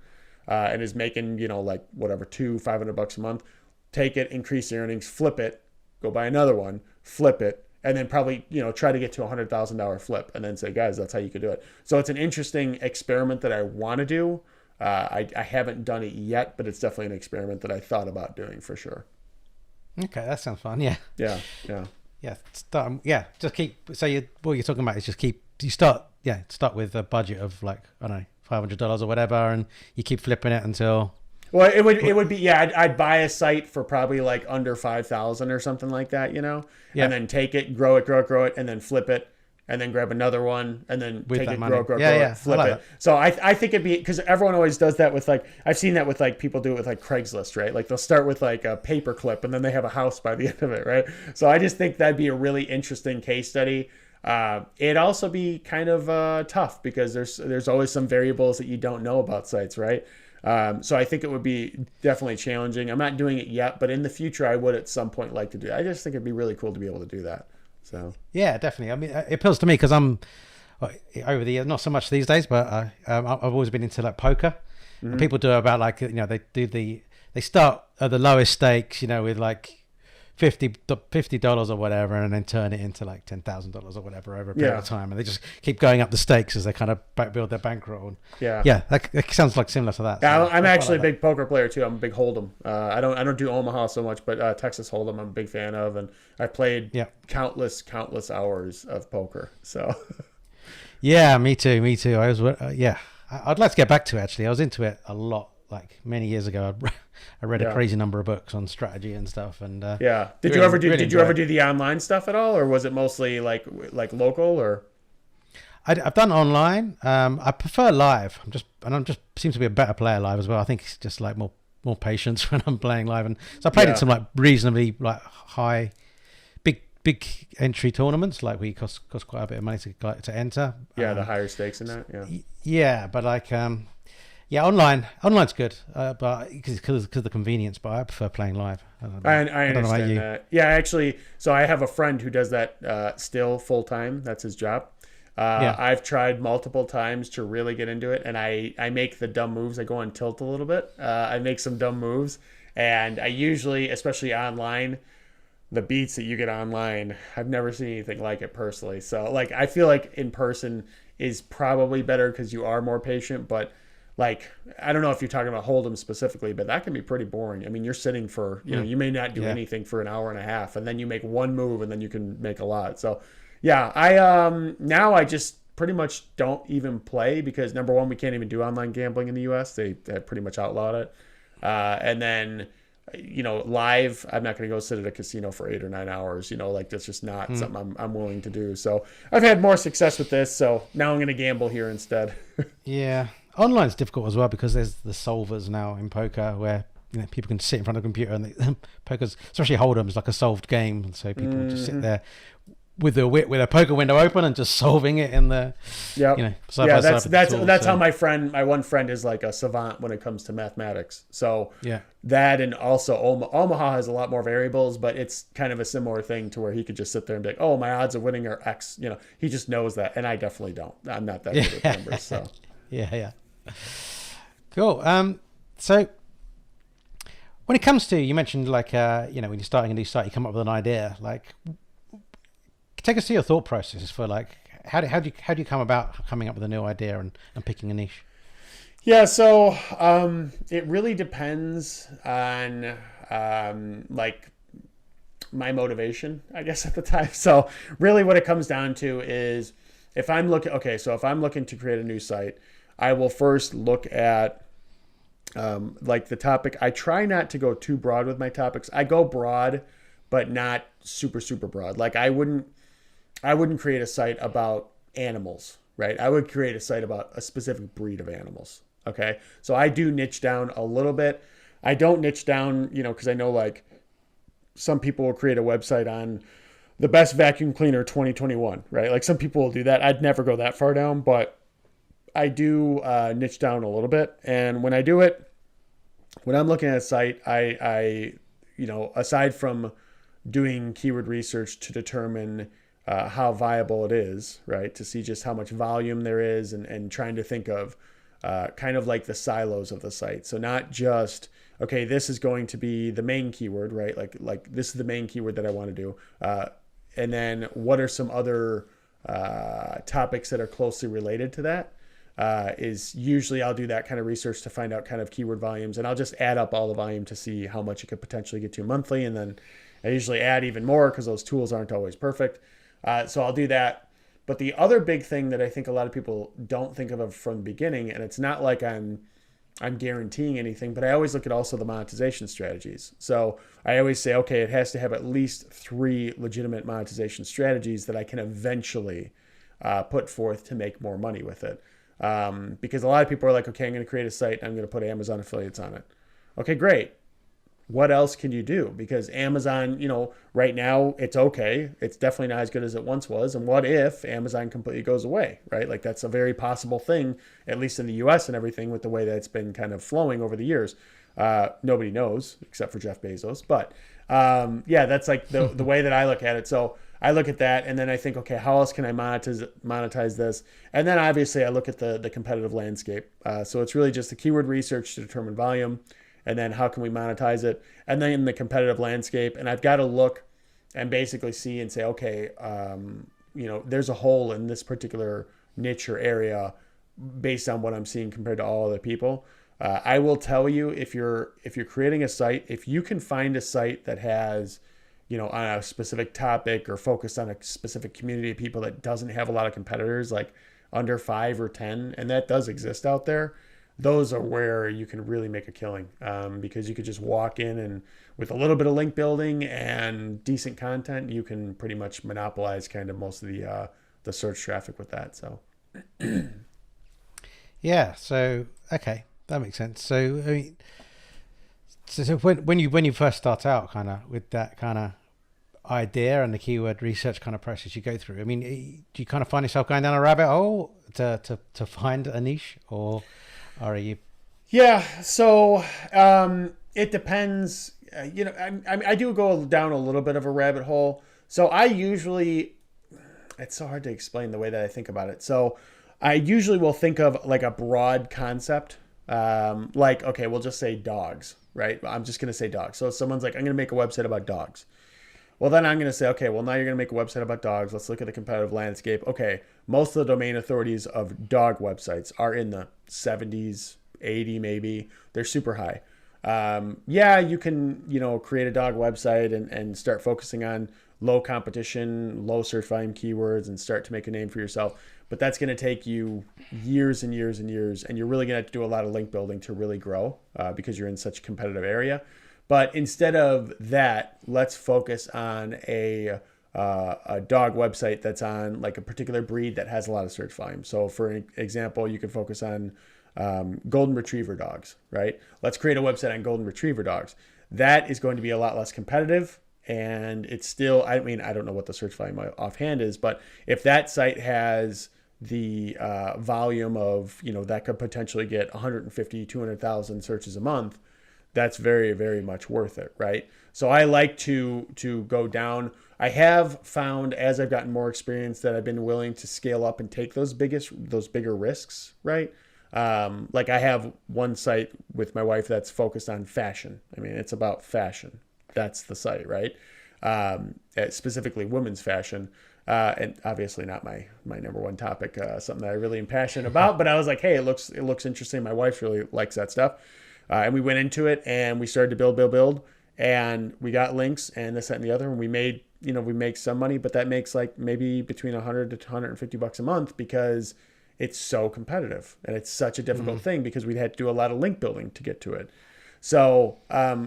and is making, like, whatever, $500 a month. Take it, increase the earnings, flip it, go buy another one, flip it, and then probably, try to get to $100,000 flip, and then say, guys, that's how you could do it. So it's an interesting experiment that I want to do. I haven't done it yet, but it's definitely an experiment that I thought about doing for sure. Okay, that sounds fun. Yeah. Just keep. So what you're talking about is start with a budget of, like, I don't know, $500 or whatever, and you keep flipping it until. Well, it would be I'd buy a site for probably like under 5,000 or something like that, and then take it, grow it, and then flip it. And then grab another one, and then take it, grow it, flip it. That. So I think it'd be, because everyone always does that with, like, I've seen that with, like, people do it with, like, Craigslist, right? Like, they'll start with, like, a paper clip, and then they have a house by the end of it, right? So I just think that'd be a really interesting case study. It'd also be kind of tough, because there's always some variables that you don't know about sites, right? So I think it would be definitely challenging. I'm not doing it yet, but in the future I would at some point like to do it. I just think it'd be really cool to be able to do that. So yeah, definitely. I mean, it appeals to me because I'm over the years, not so much these days, but I've always been into, like, poker. And people do about, like, they start at the lowest stakes, with like $50 or whatever, and then turn it into like $10,000 or whatever over a period of time, and they just keep going up the stakes as they kind of build their bankroll. That sounds like similar to that. Yeah, I'm actually a big poker player too. I'm a big Hold'em. I don't do Omaha so much, but Texas Hold'em I'm a big fan of, and I've played countless hours of poker. So yeah, me too. I was I'd like to get back to it, actually. I was into it a lot, like, many years ago. I read a crazy number of books on strategy and stuff, and did you ever do the online stuff at all, or was it mostly like local? Or I've done online. I prefer live. I'm just seems to be a better player live as well. I think it's just, like, more patience when I'm playing live, and so I played in some, like, reasonably, like, high big entry tournaments, like, we cost quite a bit of money to enter. The higher stakes in that. But like online's good, but because of the convenience. But I prefer playing live. I understand that. Yeah, actually, so I have a friend who does that still full time. That's his job. I've tried multiple times to really get into it, and I make the dumb moves. I go on tilt a little bit. I make some dumb moves, and I usually, especially online, the beats that you get online, I've never seen anything like it personally. So, like, I feel like in person is probably better because you are more patient, but, like, I don't know if you're talking about Hold'em specifically, but that can be pretty boring. I mean, you're sitting for, you may not do anything for an hour and a half, and then you make one move, and then you can make a lot. So, now I just pretty much don't even play because, number one, we can't even do online gambling in the U.S. They pretty much outlawed it. And then, live, I'm not going to go sit at a casino for 8 or 9 hours. Like, that's just not something I'm willing to do. So I've had more success with this. So now I'm going to gamble here instead. Yeah. Online's difficult as well because there's the solvers now in poker where people can sit in front of a computer and poker's, especially Hold'em, is like a solved game. So people just sit there with a poker window open and just solving it in the that's how my one friend is like a savant when it comes to mathematics. So that, and also Omaha has a lot more variables, but it's kind of a similar thing to where he could just sit there and be like, oh, my odds of winning are X. He just knows that, and I definitely don't. I'm not that good at numbers. So Yeah. Cool. So when it comes to, you mentioned like, when you're starting a new site, you come up with an idea. Like, take us through your thought processes for like, how do you come about coming up with a new idea and picking a niche? Yeah, so it really depends on like my motivation, I guess, at the time. So really what it comes down to is if I'm looking to create a new site, I will first look at like the topic. I try not to go too broad with my topics. I go broad, but not super, super broad. Like I wouldn't create a site about animals, right? I would create a site about a specific breed of animals. Okay. So I do niche down a little bit. I don't niche down, because I know like some people will create a website on the best vacuum cleaner 2021, right? Like some people will do that. I'd never go that far down, but I do niche down a little bit. And when I do it, when I'm looking at a site, I aside from doing keyword research to determine how viable it is, right? To see just how much volume there is and trying to think of kind of like the silos of the site. So not just, okay, this is going to be the main keyword, right? Like this is the main keyword that I want to do. And then what are some other topics that are closely related to that? Is usually I'll do that kind of research to find out kind of keyword volumes, and I'll just add up all the volume to see how much it could potentially get to monthly. And then I usually add even more because those tools aren't always perfect. So I'll do that. But the other big thing that I think a lot of people don't think of from the beginning, and it's not like I'm guaranteeing anything, but I always look at also the monetization strategies. So I always say, okay, it has to have at least 3 legitimate monetization strategies that I can eventually put forth to make more money with it. Because a lot of people are like, okay, I'm going to create a site. I'm going to put Amazon affiliates on it. Okay, great. What else can you do? Because Amazon, right now it's okay. It's definitely not as good as it once was. And what if Amazon completely goes away, right? Like that's a very possible thing, at least in the US and everything with the way that it's been kind of flowing over the years. Nobody knows except for Jeff Bezos. But that's like the way that I look at it. So I look at that and then I think, okay, how else can I monetize this? And then obviously I look at the competitive landscape. So it's really just the keyword research to determine volume. And then how can we monetize it? And then in the competitive landscape, and I've got to look and basically see and say, okay, there's a hole in this particular niche or area based on what I'm seeing compared to all other people. I will tell you, if you're creating a site, if you can find a site that has, on a specific topic or focused on a specific community of people that doesn't have a lot of competitors, like under 5 or 10, and that does exist out there, those are where you can really make a killing, because you could just walk in and with a little bit of link building and decent content, you can pretty much monopolize kind of most of the search traffic with that. So, yeah. So okay, that makes sense. So I mean, so when you first start out, kind of with that kind of idea and the keyword research kind of process you go through, I mean, do you kind of find yourself going down a rabbit hole to find a niche, or are you? Yeah, so it depends. I do go down a little bit of a rabbit hole. So I usually, it's so hard to explain the way that I think about it. So I usually will think of like a broad concept, like, okay, we'll just say dogs, right? I'm just going to say dogs. So someone's like, I'm going to make a website about dogs. Well, then I'm going to say, okay, well, now you're going to make a website about dogs. Let's look at the competitive landscape. Okay, most of the domain authorities of dog websites are in the 70s, 80 maybe. They're super high. You can, create a dog website and start focusing on low competition, low search volume keywords and start to make a name for yourself. But that's going to take you years and years and years. And you're really going to have to do a lot of link building to really grow because you're in such a competitive area. But instead of that, let's focus on a dog website that's on like a particular breed that has a lot of search volume. So for example, you could focus on golden retriever dogs, right? Let's create a website on golden retriever dogs. That is going to be a lot less competitive. And it's still, I mean, I don't know what the search volume offhand is, but if that site has the volume of, that could potentially get 150, 200,000 searches a month, that's very, very much worth it, right? So I like to go down. I have found as I've gotten more experience that I've been willing to scale up and take those bigger risks, right? Like I have one site with my wife that's focused on fashion. I mean, it's about fashion. That's the site, right? Specifically women's fashion. And obviously not my number one topic, something that I really am passionate about, but I was like, hey, it looks interesting. My wife really likes that stuff. And we went into it and we started to build, and we got links and this, that, and the other. And we make some money, but that makes like maybe between 100 to 150 bucks a month because it's so competitive and it's such a difficult thing because we had to do a lot of link building to get to it. So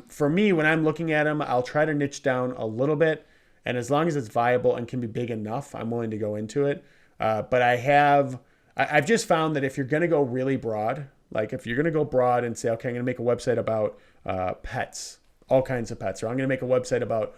for me, when I'm looking at them, I'll try to niche down a little bit. And as long as it's viable and can be big enough, I'm willing to go into it. But I've just found that if you're going to go really broad, like if you're going to go broad and say, okay, I'm going to make a website about pets, all kinds of pets, or I'm going to make a website about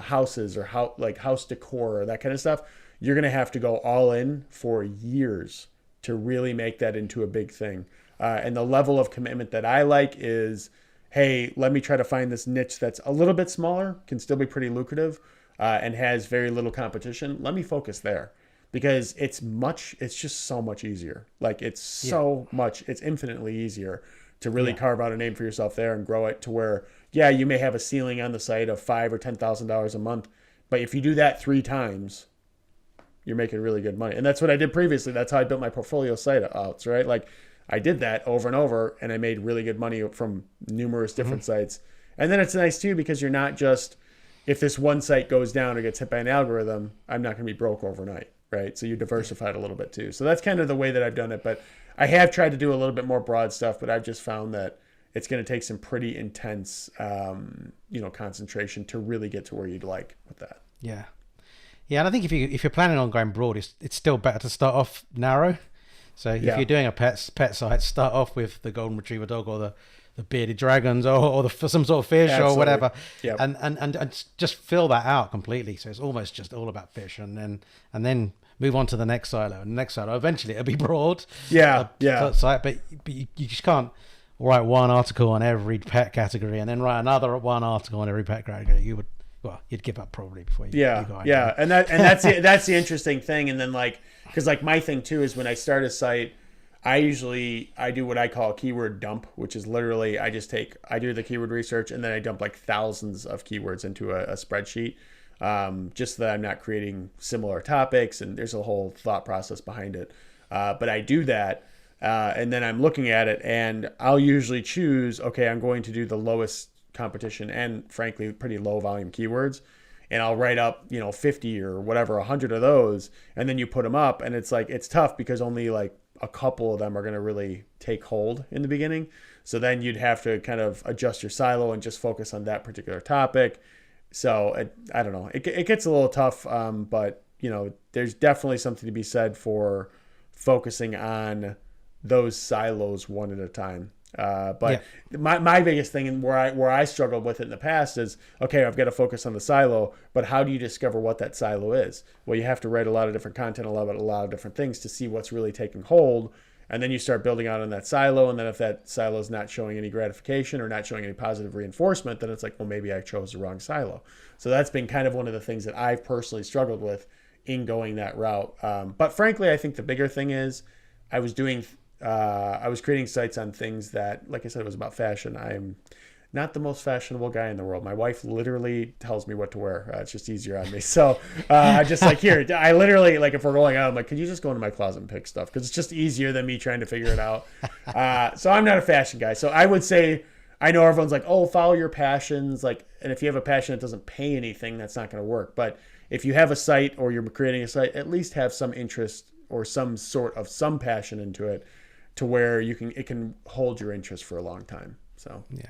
houses or house decor or that kind of stuff, you're going to have to go all in for years to really make that into a big thing. And the level of commitment that I like is, hey, let me try to find this niche that's a little bit smaller, can still be pretty lucrative, and has very little competition. Let me focus there because it's just so much easier. Like it's infinitely easier to really carve out a name for yourself there and grow it to where, yeah, you may have a ceiling on the site of $5,000 or $10,000 a month. But if you do that 3 times, you're making really good money. And that's what I did previously. That's how I built my portfolio site out, right? Like I did that over and over and I made really good money from numerous different sites. And then it's nice too, because you're not just, if this one site goes down or gets hit by an algorithm, I'm not going to be broke overnight, right? So you diversified a little bit too. So that's kind of the way that I've done it. But I have tried to do a little bit more broad stuff, but I've just found that it's going to take some pretty intense, concentration to really get to where you'd like with that. Yeah. Yeah, and I think if you're planning on going broad, it's still better to start off narrow. So if you're doing a pet site, start off with the golden retriever dog or the bearded dragons or some sort of fish or whatever, and just fill that out completely. So it's almost just all about fish, and then move on to the next silo. And the next silo, eventually it'll be broad. Site, but you just can't write one article on every pet category and then write another one article on every pet category. You'd give up probably before you go. And that's the interesting thing. And then because my thing too is when I start a site, I do what I call a keyword dump, which is literally I do the keyword research and then I dump like thousands of keywords into a spreadsheet, just so that I'm not creating similar topics, and there's a whole thought process behind it. But I do that, and then I'm looking at it, and I'll usually choose, okay, I'm going to do the lowest competition and frankly pretty low volume keywords, and I'll write up 50 or whatever, 100 of those, and then you put them up, and it's tough because only like a couple of them are going to really take hold in the beginning. So then you'd have to kind of adjust your silo and just focus on that particular topic. So I don't know, it gets a little tough, but there's definitely something to be said for focusing on those silos one at a time. My biggest thing, and where I struggled with it in the past is, okay, I've got to focus on the silo, but how do you discover what that silo is? Well, you have to write a lot of different content, a lot of different things to see what's really taking hold. And then you start building out on that silo. And then if that silo is not showing any gratification or not showing any positive reinforcement, then it's like, well, maybe I chose the wrong silo. So that's been kind of one of the things that I've personally struggled with in going that route. But frankly, I think the bigger thing is I was creating sites on things that, like I said, it was about fashion. I'm not the most fashionable guy in the world. My wife literally tells me what to wear. It's just easier on me. So I just here, I literally, if we're going out, I'm like, could you just go into my closet and pick stuff? Because it's just easier than me trying to figure it out. So I'm not a fashion guy. So I would say, I know everyone's like, oh, follow your passions. And if you have a passion that doesn't pay anything, that's not going to work. But if you have a site or you're creating a site, at least have some interest or some passion into it, to where it can hold your interest for a long time. So yeah.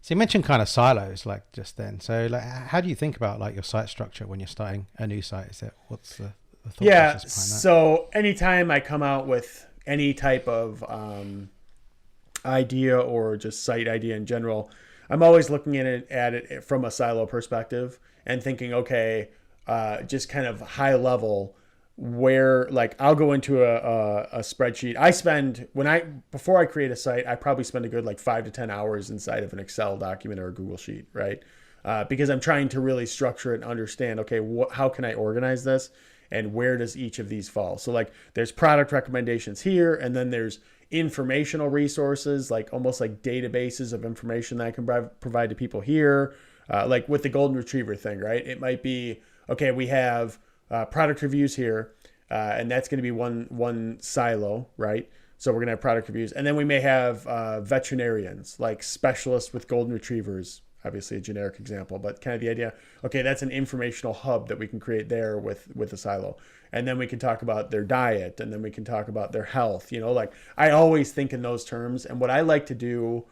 So you mentioned kind of silos just then. So how do you think about your site structure when you're starting a new site? What's the thought process behind that? So anytime I come out with any type of idea or just site idea in general, I'm always looking at it from a silo perspective and thinking, okay, just kind of high level, where I'll go into a spreadsheet. Before I create a site, I probably spend a good 5 to 10 hours inside of an Excel document or a Google sheet, right? Because I'm trying to really structure it and understand, okay, how can I organize this? and where does each of these fall. So like there's product recommendations here, and then there's informational resources, like almost like databases of information that I can provide to people here. Like with the golden retriever thing, right? It might be, okay, we have product reviews here, and that's going to be one silo, right? So we're going to have product reviews. And then we may have veterinarians, like specialists with golden retrievers, obviously a generic example, but kind of the idea, okay, that's an informational hub that we can create there with a silo. And then we can talk about their diet, and then we can talk about their health. Like I always think in those terms. And what I like to do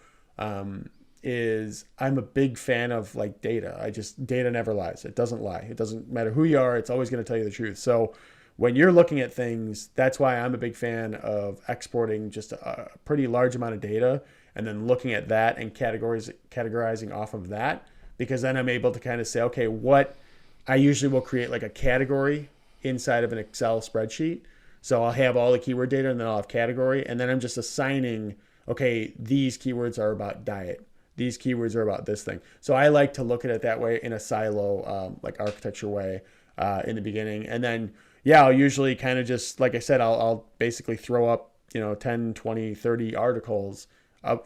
is I'm a big fan of like data. Data never lies. It doesn't lie. It doesn't matter who you are. It's always going to tell you the truth. So when you're looking at things, that's why I'm a big fan of exporting just a pretty large amount of data and then looking at that and categorizing off of that, because then I'm able to kind of say, okay, what I usually will create like a category inside of an Excel spreadsheet. So I'll have all the keyword data, and then I'll have category, and then I'm just assigning, okay, these keywords are about diet. These keywords are about this thing. So I like to look at it that way in a silo, like architecture way in the beginning. And then, yeah, I'll usually kind of just, like I said, I'll basically throw up, 10, 20, 30 articles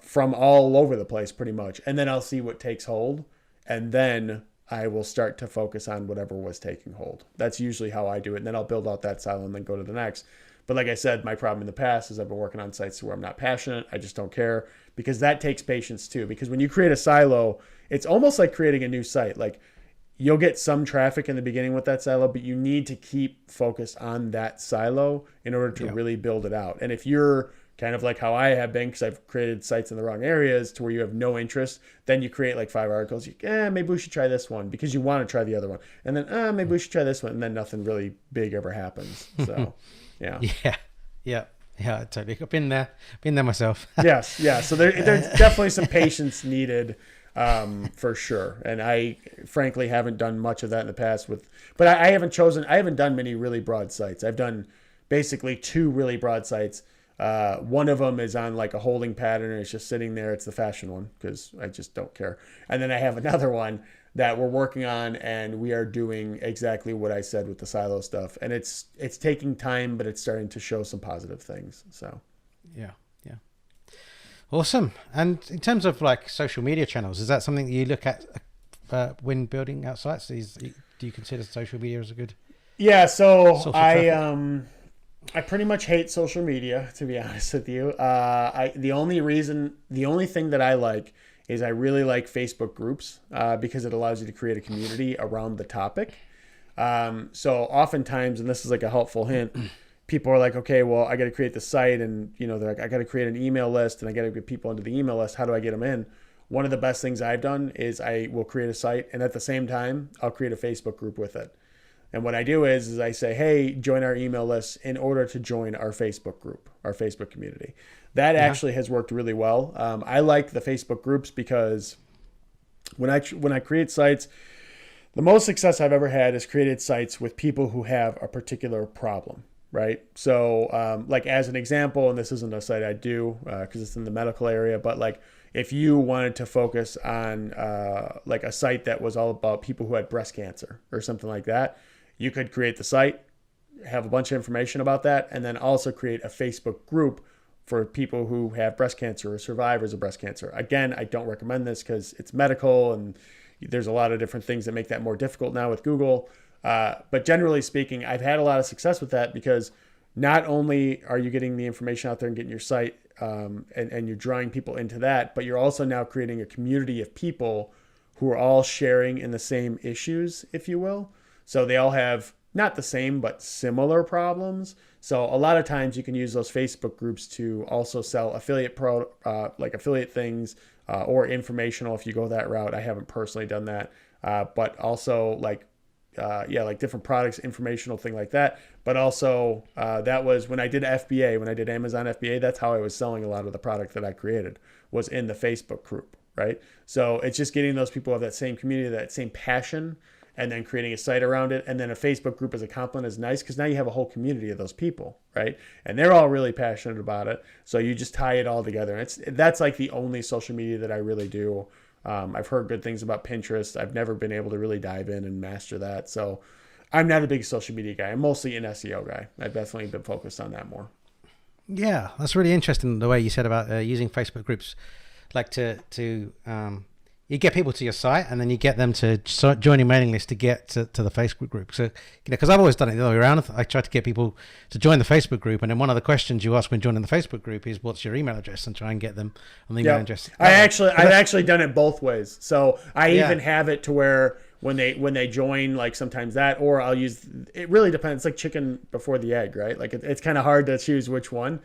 from all over the place pretty much. And then I'll see what takes hold. And then I will start to focus on whatever was taking hold. That's usually how I do it. And then I'll build out that silo and then go to the next. But like I said, my problem in the past is I've been working on sites where I'm not passionate. I just don't care, because that takes patience too. Because when you create a silo, it's almost like creating a new site. Like you'll get some traffic in the beginning with that silo, but you need to keep focused on that silo in order to really build it out. And if you're kind of like how I have been, because I've created sites in the wrong areas to where you have no interest, then you create like 5 articles. Maybe we should try this one, because you want to try the other one. And then, maybe we should try this one. And then nothing really big ever happens. So, yeah. Yeah, totally. I've been there myself. Yes. Yeah. So there's definitely some patience needed, for sure. And I frankly haven't done much of that in the past but I haven't done many really broad sites. I've done basically 2 really broad sites. One of them is on like a holding pattern, and it's just sitting there. It's the fashion one, because I just don't care. And then I have another one that we're working on, and we are doing exactly what I said with the silo stuff. And it's taking time, but it's starting to show some positive things. So yeah. Awesome. And in terms of like social media channels, is that something that you look at when building out sites? Do you consider social media as a good? Yeah. So I pretty much hate social media, to be honest with you. The only thing that I like is I really like Facebook groups because it allows you to create a community around the topic. So oftentimes, and this is like a helpful hint, people are like, okay, well, I got to create the site, and they're like, I got to create an email list, and I got to get people into the email list. How do I get them in? One of the best things I've done is I will create a site, and at the same time, I'll create a Facebook group with it. And what I do is I say, hey, join our email list in order to join our Facebook group, our Facebook community. That actually has worked really well. I like the Facebook groups because when I create sites, the most success I've ever had is created sites with people who have a particular problem, right? So like as an example, and this isn't a site I do because it's in the medical area, but like if you wanted to focus on like a site that was all about people who had breast cancer or something like that, you could create the site, have a bunch of information about that, and then also create a Facebook group for people who have breast cancer or survivors of breast cancer. Again, I don't recommend this because it's medical, and there's a lot of different things that make that more difficult now with Google. But generally speaking, I've had a lot of success with that because not only are you getting the information out there and getting your site and you're drawing people into that, but you're also now creating a community of people who are all sharing in the same issues, if you will. So they all have not the same, but similar problems. So a lot of times you can use those Facebook groups to also sell affiliate affiliate things or informational if you go that route. I haven't personally done that, but also like different products, informational thing like that. But also that was when I did FBA, when I did Amazon FBA, that's how I was selling a lot of the product that I created was in the Facebook group, right? So it's just getting those people who have that same community, that same passion, and then creating a site around it. And then a Facebook group as a complement is nice because now you have a whole community of those people, right? And they're all really passionate about it. So you just tie it all together. And that's like the only social media that I really do. I've heard good things about Pinterest. I've never been able to really dive in and master that. So I'm not a big social media guy. I'm mostly an SEO guy. I've definitely been focused on that more. Yeah, that's really interesting the way you said about using Facebook groups, like to you get people to your site and then you get them to join your mailing list to get to the Facebook group. So, because I've always done it the other way around. I try to get people to join the Facebook group, and then one of the questions you ask when joining the Facebook group is, "What's your email address?" and try and get them on the email address. I've actually done it both ways. So I even have it to where when they join, like sometimes that, or I'll use. It really depends. It's like chicken before the egg, right? Like it's kind of hard to choose which one.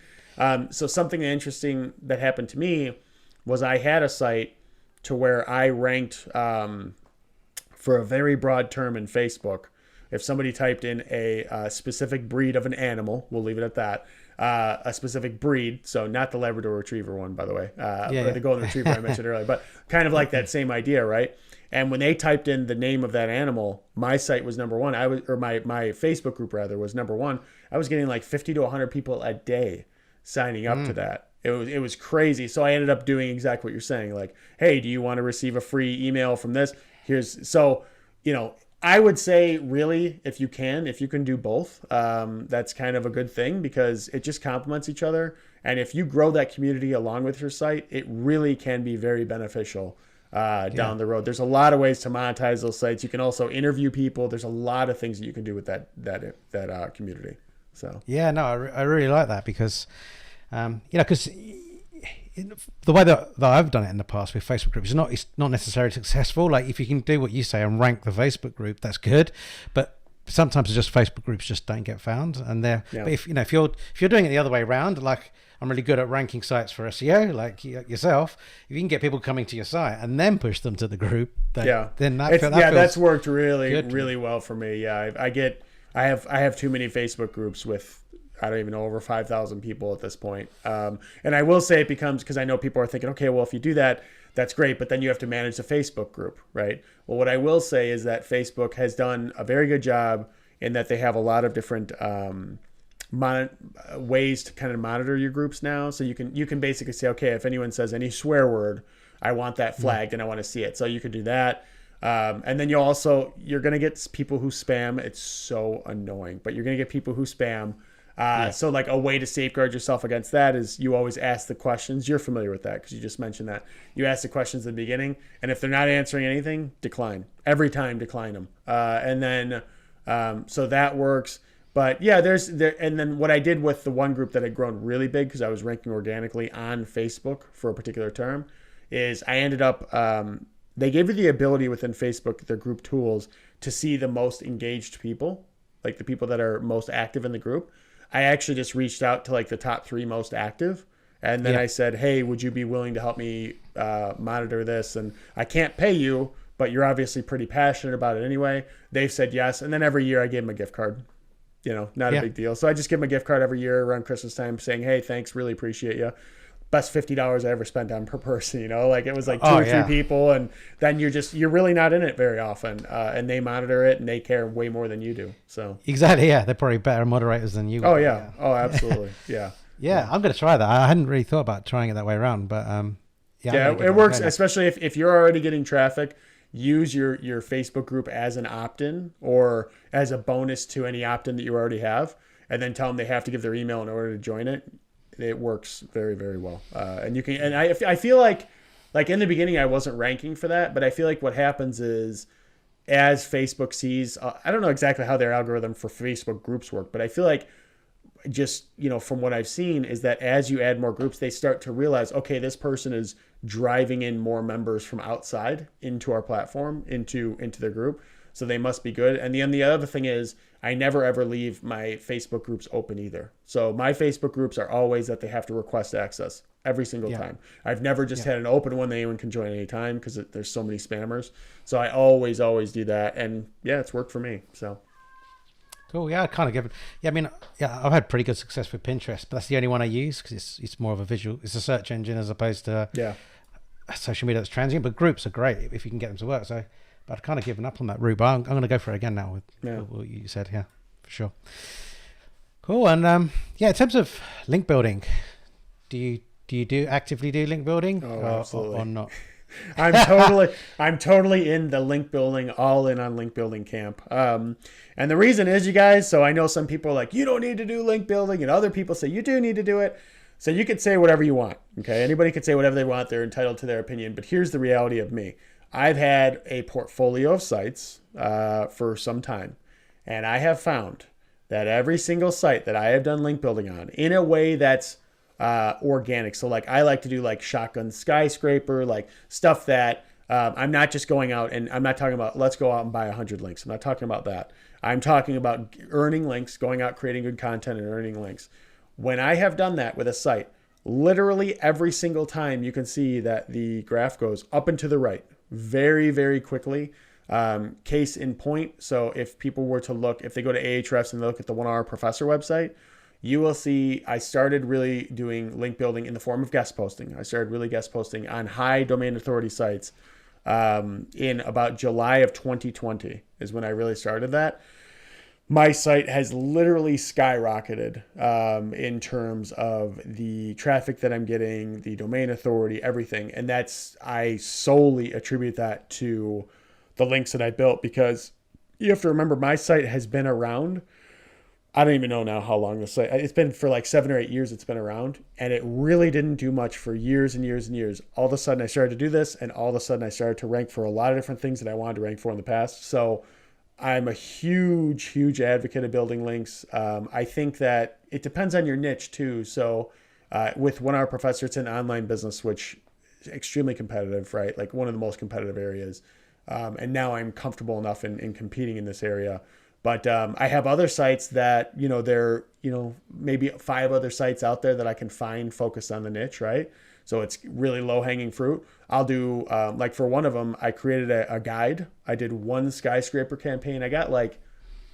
So something interesting that happened to me was I had a site to where I ranked for a very broad term in Facebook. If somebody typed in a specific breed of an animal, we'll leave it at that, a specific breed, so not the Labrador Retriever one, by the way, or the Golden Retriever I mentioned earlier, but kind of like that same idea, right? And when they typed in the name of that animal, my site was number one. My Facebook group rather was number one. I was getting like 50 to 100 people a day signing up to that. It was crazy. So I ended up doing exactly what you're saying. Like, hey, do you want to receive a free email from this? I would say really, if you can do both, that's kind of a good thing because it just complements each other. And if you grow that community along with your site, it really can be very beneficial down the road. There's a lot of ways to monetize those sites. You can also interview people. There's a lot of things that you can do with that community. So yeah, no, I really like that because because the way that I've done it in the past with Facebook groups, it's not necessarily successful. Like if you can do what you say and rank the Facebook group, that's good. But sometimes it's just Facebook groups just don't get found, and but if you're doing it the other way around, like I'm really good at ranking sites for SEO, like yourself. If you can get people coming to your site and then push them to the group, then that's worked really well for me. Yeah, I have too many Facebook groups with, I don't even know, over 5,000 people at this point. And I will say it becomes, because I know people are thinking, okay, well, if you do that, that's great, but then you have to manage the Facebook group, right? Well, what I will say is that Facebook has done a very good job in that they have a lot of different ways to kind of monitor your groups now. So you can basically say, okay, if anyone says any swear word, I want that flagged and I want to see it. So you can do that. And then you're going to get people who spam. It's so annoying, but you're going to get people who spam. So like a way to safeguard yourself against that is you always ask the questions. You're familiar with that because you just mentioned that. You ask the questions at the beginning, and if they're not answering anything, decline. Every time, decline them. And then so that works. But yeah, and then what I did with the one group that had grown really big because I was ranking organically on Facebook for a particular term is I ended up they gave you the ability within Facebook, their group tools, to see the most engaged people, like the people that are most active in the group. I actually just reached out to like the top 3 most active. And then I said, hey, would you be willing to help me monitor this? And I can't pay you, but you're obviously pretty passionate about it anyway. They've said yes. And then every year I gave them a gift card, not a big deal. So I just give them a gift card every year around Christmas time saying, hey, thanks, really appreciate you. Best $50 I ever spent on per person, like it was like 2 or 3 people. And then you're really not in it very often. And they monitor it and they care way more than you do. So exactly. Yeah. They're probably better moderators than you. Oh yeah. Oh, absolutely. Yeah. Yeah. I'm going to try that. I hadn't really thought about trying it that way around, but it works. Especially if you're already getting traffic, use your Facebook group as an opt-in or as a bonus to any opt-in that you already have, and then tell them they have to give their email in order to join it. It works very, very well. And you can, and I feel like in the beginning, I wasn't ranking for that, but I feel like what happens is as Facebook sees, I don't know exactly how their algorithm for Facebook groups work, but I feel like just, from what I've seen is that as you add more groups, they start to realize, okay, this person is driving in more members from outside into our platform, into their group. So they must be good. And the other thing is I never ever leave my Facebook groups open either. So my Facebook groups are always that they have to request access every single time. I've never just had an open one that anyone can join anytime because there's so many spammers. So I always do that. And yeah, it's worked for me. So. Cool. Yeah, I kind of give it. Yeah, I mean, I've had pretty good success with Pinterest, but that's the only one I use because it's more of a visual. It's a search engine as opposed to social media that's transient. But groups are great if you can get them to work. So. But I've kind of given up on that route, but I'm going to go for it again now with what you said. Yeah, for sure. Cool. And in terms of link building, do you actively do link building absolutely. or not? I'm totally in the link building, all in on link building camp. And the reason is, you guys, so I know some people are like, you don't need to do link building, and other people say you do need to do it. So you could say whatever you want. Okay. Anybody could say whatever they want. They're entitled to their opinion. But here's the reality of me. I've had a portfolio of sites for some time, and I have found that every single site that I have done link building on in a way that's organic. So like I like to do like shotgun skyscraper, like stuff that I'm not just going out, and I'm not talking about let's go out and buy 100 links. I'm not talking about that. I'm talking about earning links, going out, creating good content and earning links. When I have done that with a site, literally every single time you can see that the graph goes up and to the right very, very quickly. Case in point. So if people were to look, if they go to Ahrefs and they look at the 1 Hour Professor website, you will see I started really doing link building in the form of guest posting. I started really guest posting on high domain authority sites in about July of 2020 is when I really started that. My site has literally skyrocketed in terms of the traffic that I'm getting, the domain authority, everything. And I solely attribute that to the links that I built, because you have to remember my site has been around. I don't even know now how long the site, it's been for like 7 or 8 years it's been around, and it really didn't do much for years and years and years. All of a sudden I started to do this, and all of a sudden I started to rank for a lot of different things that I wanted to rank for in the past. So I'm a huge, huge advocate of building links. I think that it depends on your niche too. So with 1 Hour Professor, it's an online business, which is extremely competitive, right? Like one of the most competitive areas. And now I'm comfortable enough in competing in this area. But I have other sites that, they're, maybe 5 other sites out there that I can find focused on the niche, right? So it's really low hanging fruit. I'll do, like for one of them, I created a guide. I did 1 skyscraper campaign. I got like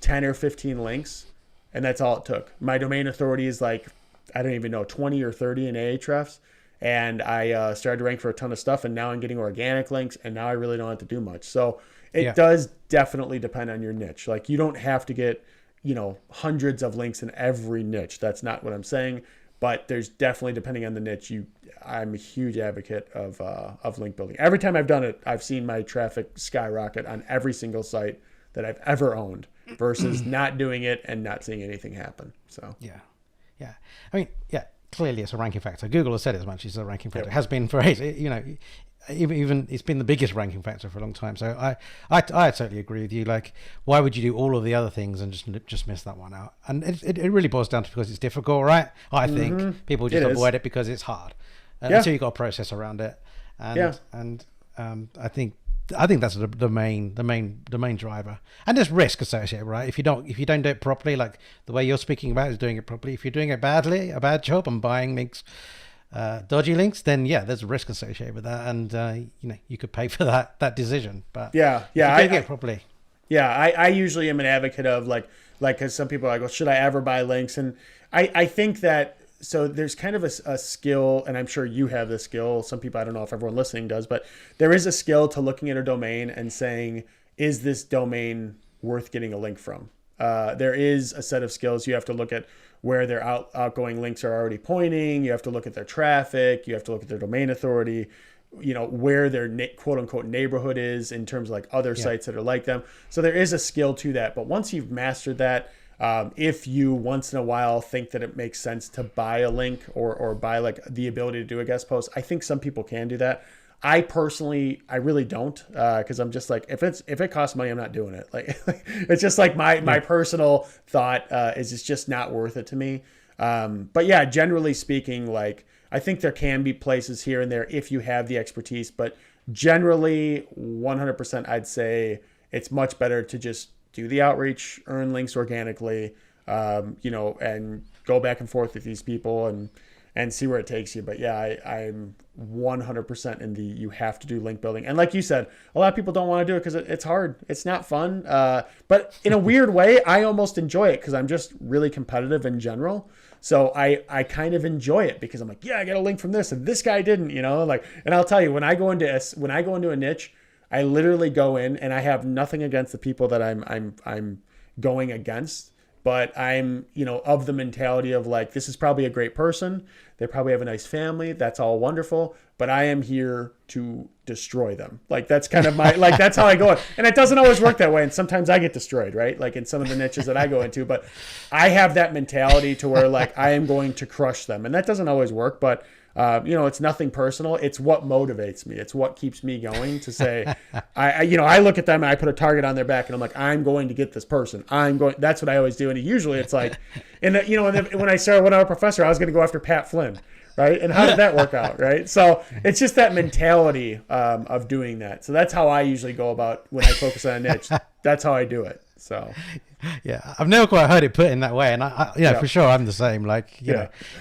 10 or 15 links, and that's all it took. My domain authority is like, I don't even know, 20 or 30 in Ahrefs. And I started to rank for a ton of stuff, and now I'm getting organic links, and now I really don't have to do much. So it does definitely depend on your niche. Like you don't have to get, hundreds of links in every niche. That's not what I'm saying. But there's definitely, depending on the niche, I'm a huge advocate of link building. Every time I've done it, I've seen my traffic skyrocket on every single site that I've ever owned versus not doing it and not seeing anything happen. So yeah. I mean, clearly it's a ranking factor. Google has said it as much. It's a ranking factor. It has been for ages. Even it's been the biggest ranking factor for a long time. So I totally agree with you. Like, why would you do all of the other things and just miss that one out? And it really boils down to because it's difficult, right? I think people just avoid it because it's hard. Until you got a process around it. And I think that's the main driver. And there's risk associated, right? If you don't do it properly, like the way you're speaking about is doing it properly. If you're doing it badly, a bad job and buying links, dodgy links, then there's a risk associated with that, and you could pay for that decision. But if you do it properly. I usually am an advocate of like because some people are like, well, should I ever buy links? And I think that. So there's kind of a skill, and I'm sure you have this skill. Some people, I don't know if everyone listening does, but there is a skill to looking at a domain and saying, is this domain worth getting a link from? There is a set of skills. You have to look at where their outgoing links are already pointing. You have to look at their traffic. You have to look at their domain authority, where their quote unquote neighborhood is in terms of like other sites that are like them. So there is a skill to that. But once you've mastered that, if you once in a while think that it makes sense to buy a link or buy like the ability to do a guest post, I think some people can do that. I personally, I really don't, because I'm just like, if it costs money, I'm not doing it. Like it's just like my personal thought is it's just not worth it to me. But yeah, generally speaking, like I think there can be places here and there if you have the expertise, but generally 100% I'd say it's much better to just do the outreach, earn links organically, and go back and forth with these people and see where it takes you. But yeah, I'm 100% in the you have to do link building. And like you said, a lot of people don't want to do it because it's hard. It's not fun. But in a weird way, I almost enjoy it because I'm just really competitive in general. So I kind of enjoy it because I'm like, I got a link from this and this guy didn't, and I'll tell you, when I go into a niche, I literally go in and I have nothing against the people that I'm going against, but I'm, of the mentality of like, this is probably a great person. They probably have a nice family. That's all wonderful. But I am here to destroy them. Like that's kind of my, like that's how I go. And it doesn't always work that way. And sometimes I get destroyed, right? Like in some of the niches that I go into, but I have that mentality to where like I am going to crush them. And that doesn't always work, but it's nothing personal. It's what motivates me. It's what keeps me going to say, I look at them and I put a target on their back and I'm like, I'm going to get this person. That's what I always do. And usually it's like, when I started 1 Hour Professor, I was going to go after Pat Flynn. Right. And how did that work out? Right. So it's just that mentality of doing that. So that's how I usually go about when I focus on a niche. That's how I do it. So. Yeah, I've never quite heard it put in that way, and for sure, I'm the same. Like,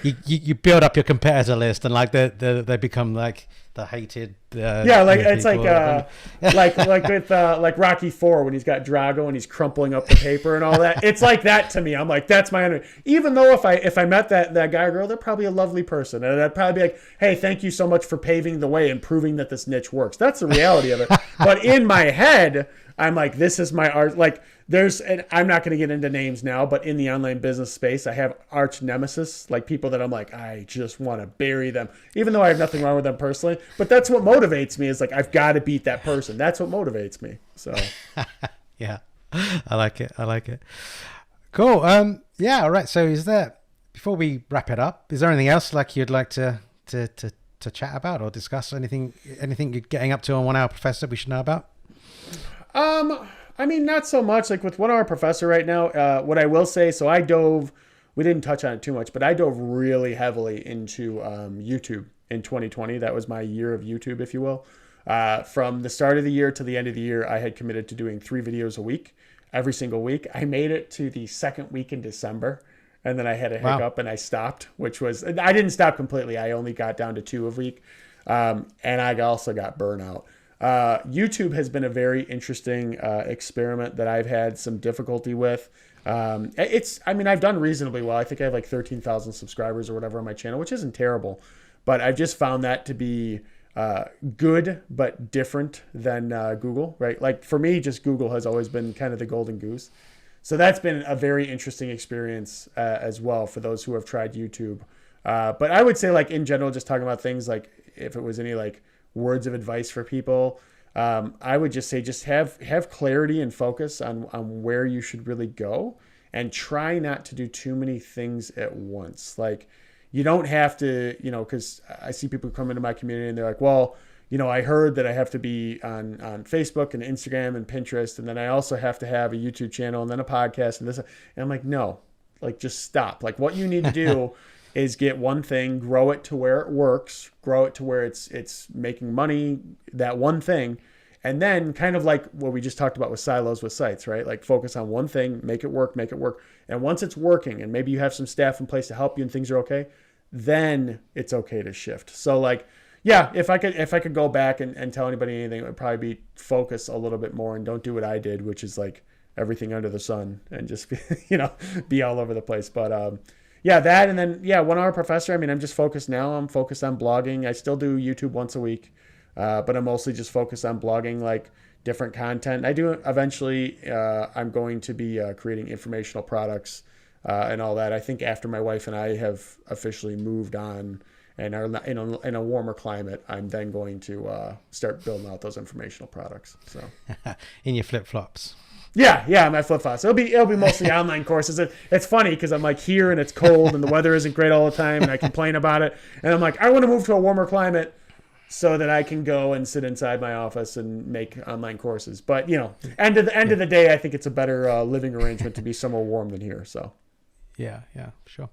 you build up your competitor list, and like they become like the hated. It's like with like Rocky IV when he's got Drago and he's crumpling up the paper and all that. It's like that to me. I'm like, that's my enemy. Even though if I met that guy or girl, they're probably a lovely person, and I'd probably be like, hey, thank you so much for paving the way and proving that this niche works. That's the reality of it. But in my head, I'm like, this is my art. Like. And I'm not going to get into names now, but in the online business space, I have arch nemesis, like people that I'm like, I just want to bury them, even though I have nothing wrong with them personally. But that's what motivates me is like, I've got to beat that person. That's what motivates me. So, yeah, I like it. Cool. All right. So before we wrap it up, is there anything else like you'd like to chat about or discuss? Anything you're getting up to on 1 Hour Professor we should know about? I mean, not so much. Like with 1 Hour Professor right now, what I will say, so we didn't touch on it too much, but I dove really heavily into YouTube in 2020. That was my year of YouTube, if you will. From the start of the year to the end of the year, I had committed to doing 3 videos a week, every single week. I made it to the second week in December, and then I had a hiccup and I stopped, I didn't stop completely. I only got down to 2 a week, and I also got burnout. YouTube has been a very interesting experiment that I've had some difficulty with. I've done reasonably well. I think I have like 13,000 subscribers or whatever on my channel, which isn't terrible, but I've just found that to be good, but different than Google, right? Like for me, just Google has always been kind of the golden goose. So that's been a very interesting experience as well for those who have tried YouTube. But I would say like in general, just talking about things like if it was any like words of advice for people, I would just say just have clarity and focus on where you should really go, and try not to do too many things at once. Like you don't have to, because I see people come into my community and they're like, well, I heard that I have to be on Facebook and Instagram and Pinterest, and then I also have to have a YouTube channel and then a podcast and this. And I'm like, no, like just stop. Like what you need to do is get one thing, grow it to where it works, grow it to where it's making money, that one thing, and then kind of like what we just talked about with silos with sites, right? Like focus on one thing, make it work. And once it's working and maybe you have some staff in place to help you and things are okay, then it's okay to shift. So like, yeah, if I could go back and tell anybody anything, it would probably be focus a little bit more and don't do what I did, which is like everything under the sun and just, be all over the place. But, yeah, that, and then, 1 Hour Professor. I mean, I'm just focused now. I'm focused on blogging. I still do YouTube once a week, but I'm mostly just focused on blogging, like different content. I do eventually, I'm going to be creating informational products and all that. I think after my wife and I have officially moved on and are in a warmer climate, I'm then going to start building out those informational products. So, in your flip-flops. Yeah, my flip-flops. It'll be mostly online courses. It's funny because I'm like here and it's cold and the weather isn't great all the time and I complain about it. And I'm like, I want to move to a warmer climate so that I can go and sit inside my office and make online courses. But, end of the day, I think it's a better living arrangement to be somewhere warm than here. So, yeah, sure.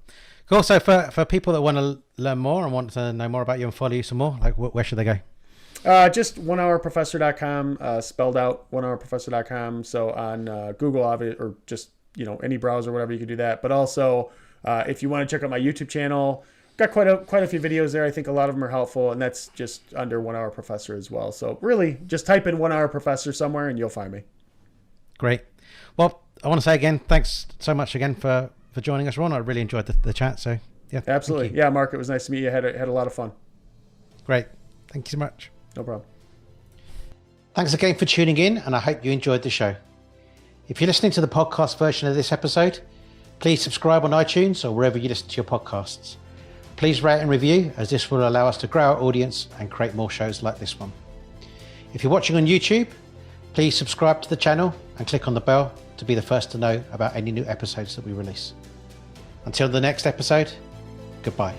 Cool. So for people that want to learn more and want to know more about you and follow you some more, like where should they go? Just 1hourprofessor.com, spelled out 1hourprofessor.com. So on Google, or just, any browser, whatever, you can do that. But also, if you want to check out my YouTube channel, got quite a few videos there. I think a lot of them are helpful, and that's just under 1 Hour Professor as well. So really, just type in 1 Hour Professor somewhere, and you'll find me. Great. Well, I want to say again, thanks so much again for joining us, Ron. I really enjoyed the chat. So yeah, absolutely. Yeah, Mark, it was nice to meet you. Had a lot of fun. Great. Thank you so much. No problem. Thanks again for tuning in, and I hope you enjoyed the show. If you're listening to the podcast version of this episode, please subscribe on iTunes or wherever you listen to your podcasts. Please rate and review, as this will allow us to grow our audience and create more shows like this one. If you're watching on YouTube, please subscribe to the channel and click on the bell to be the first to know about any new episodes that we release. Until the next episode, goodbye.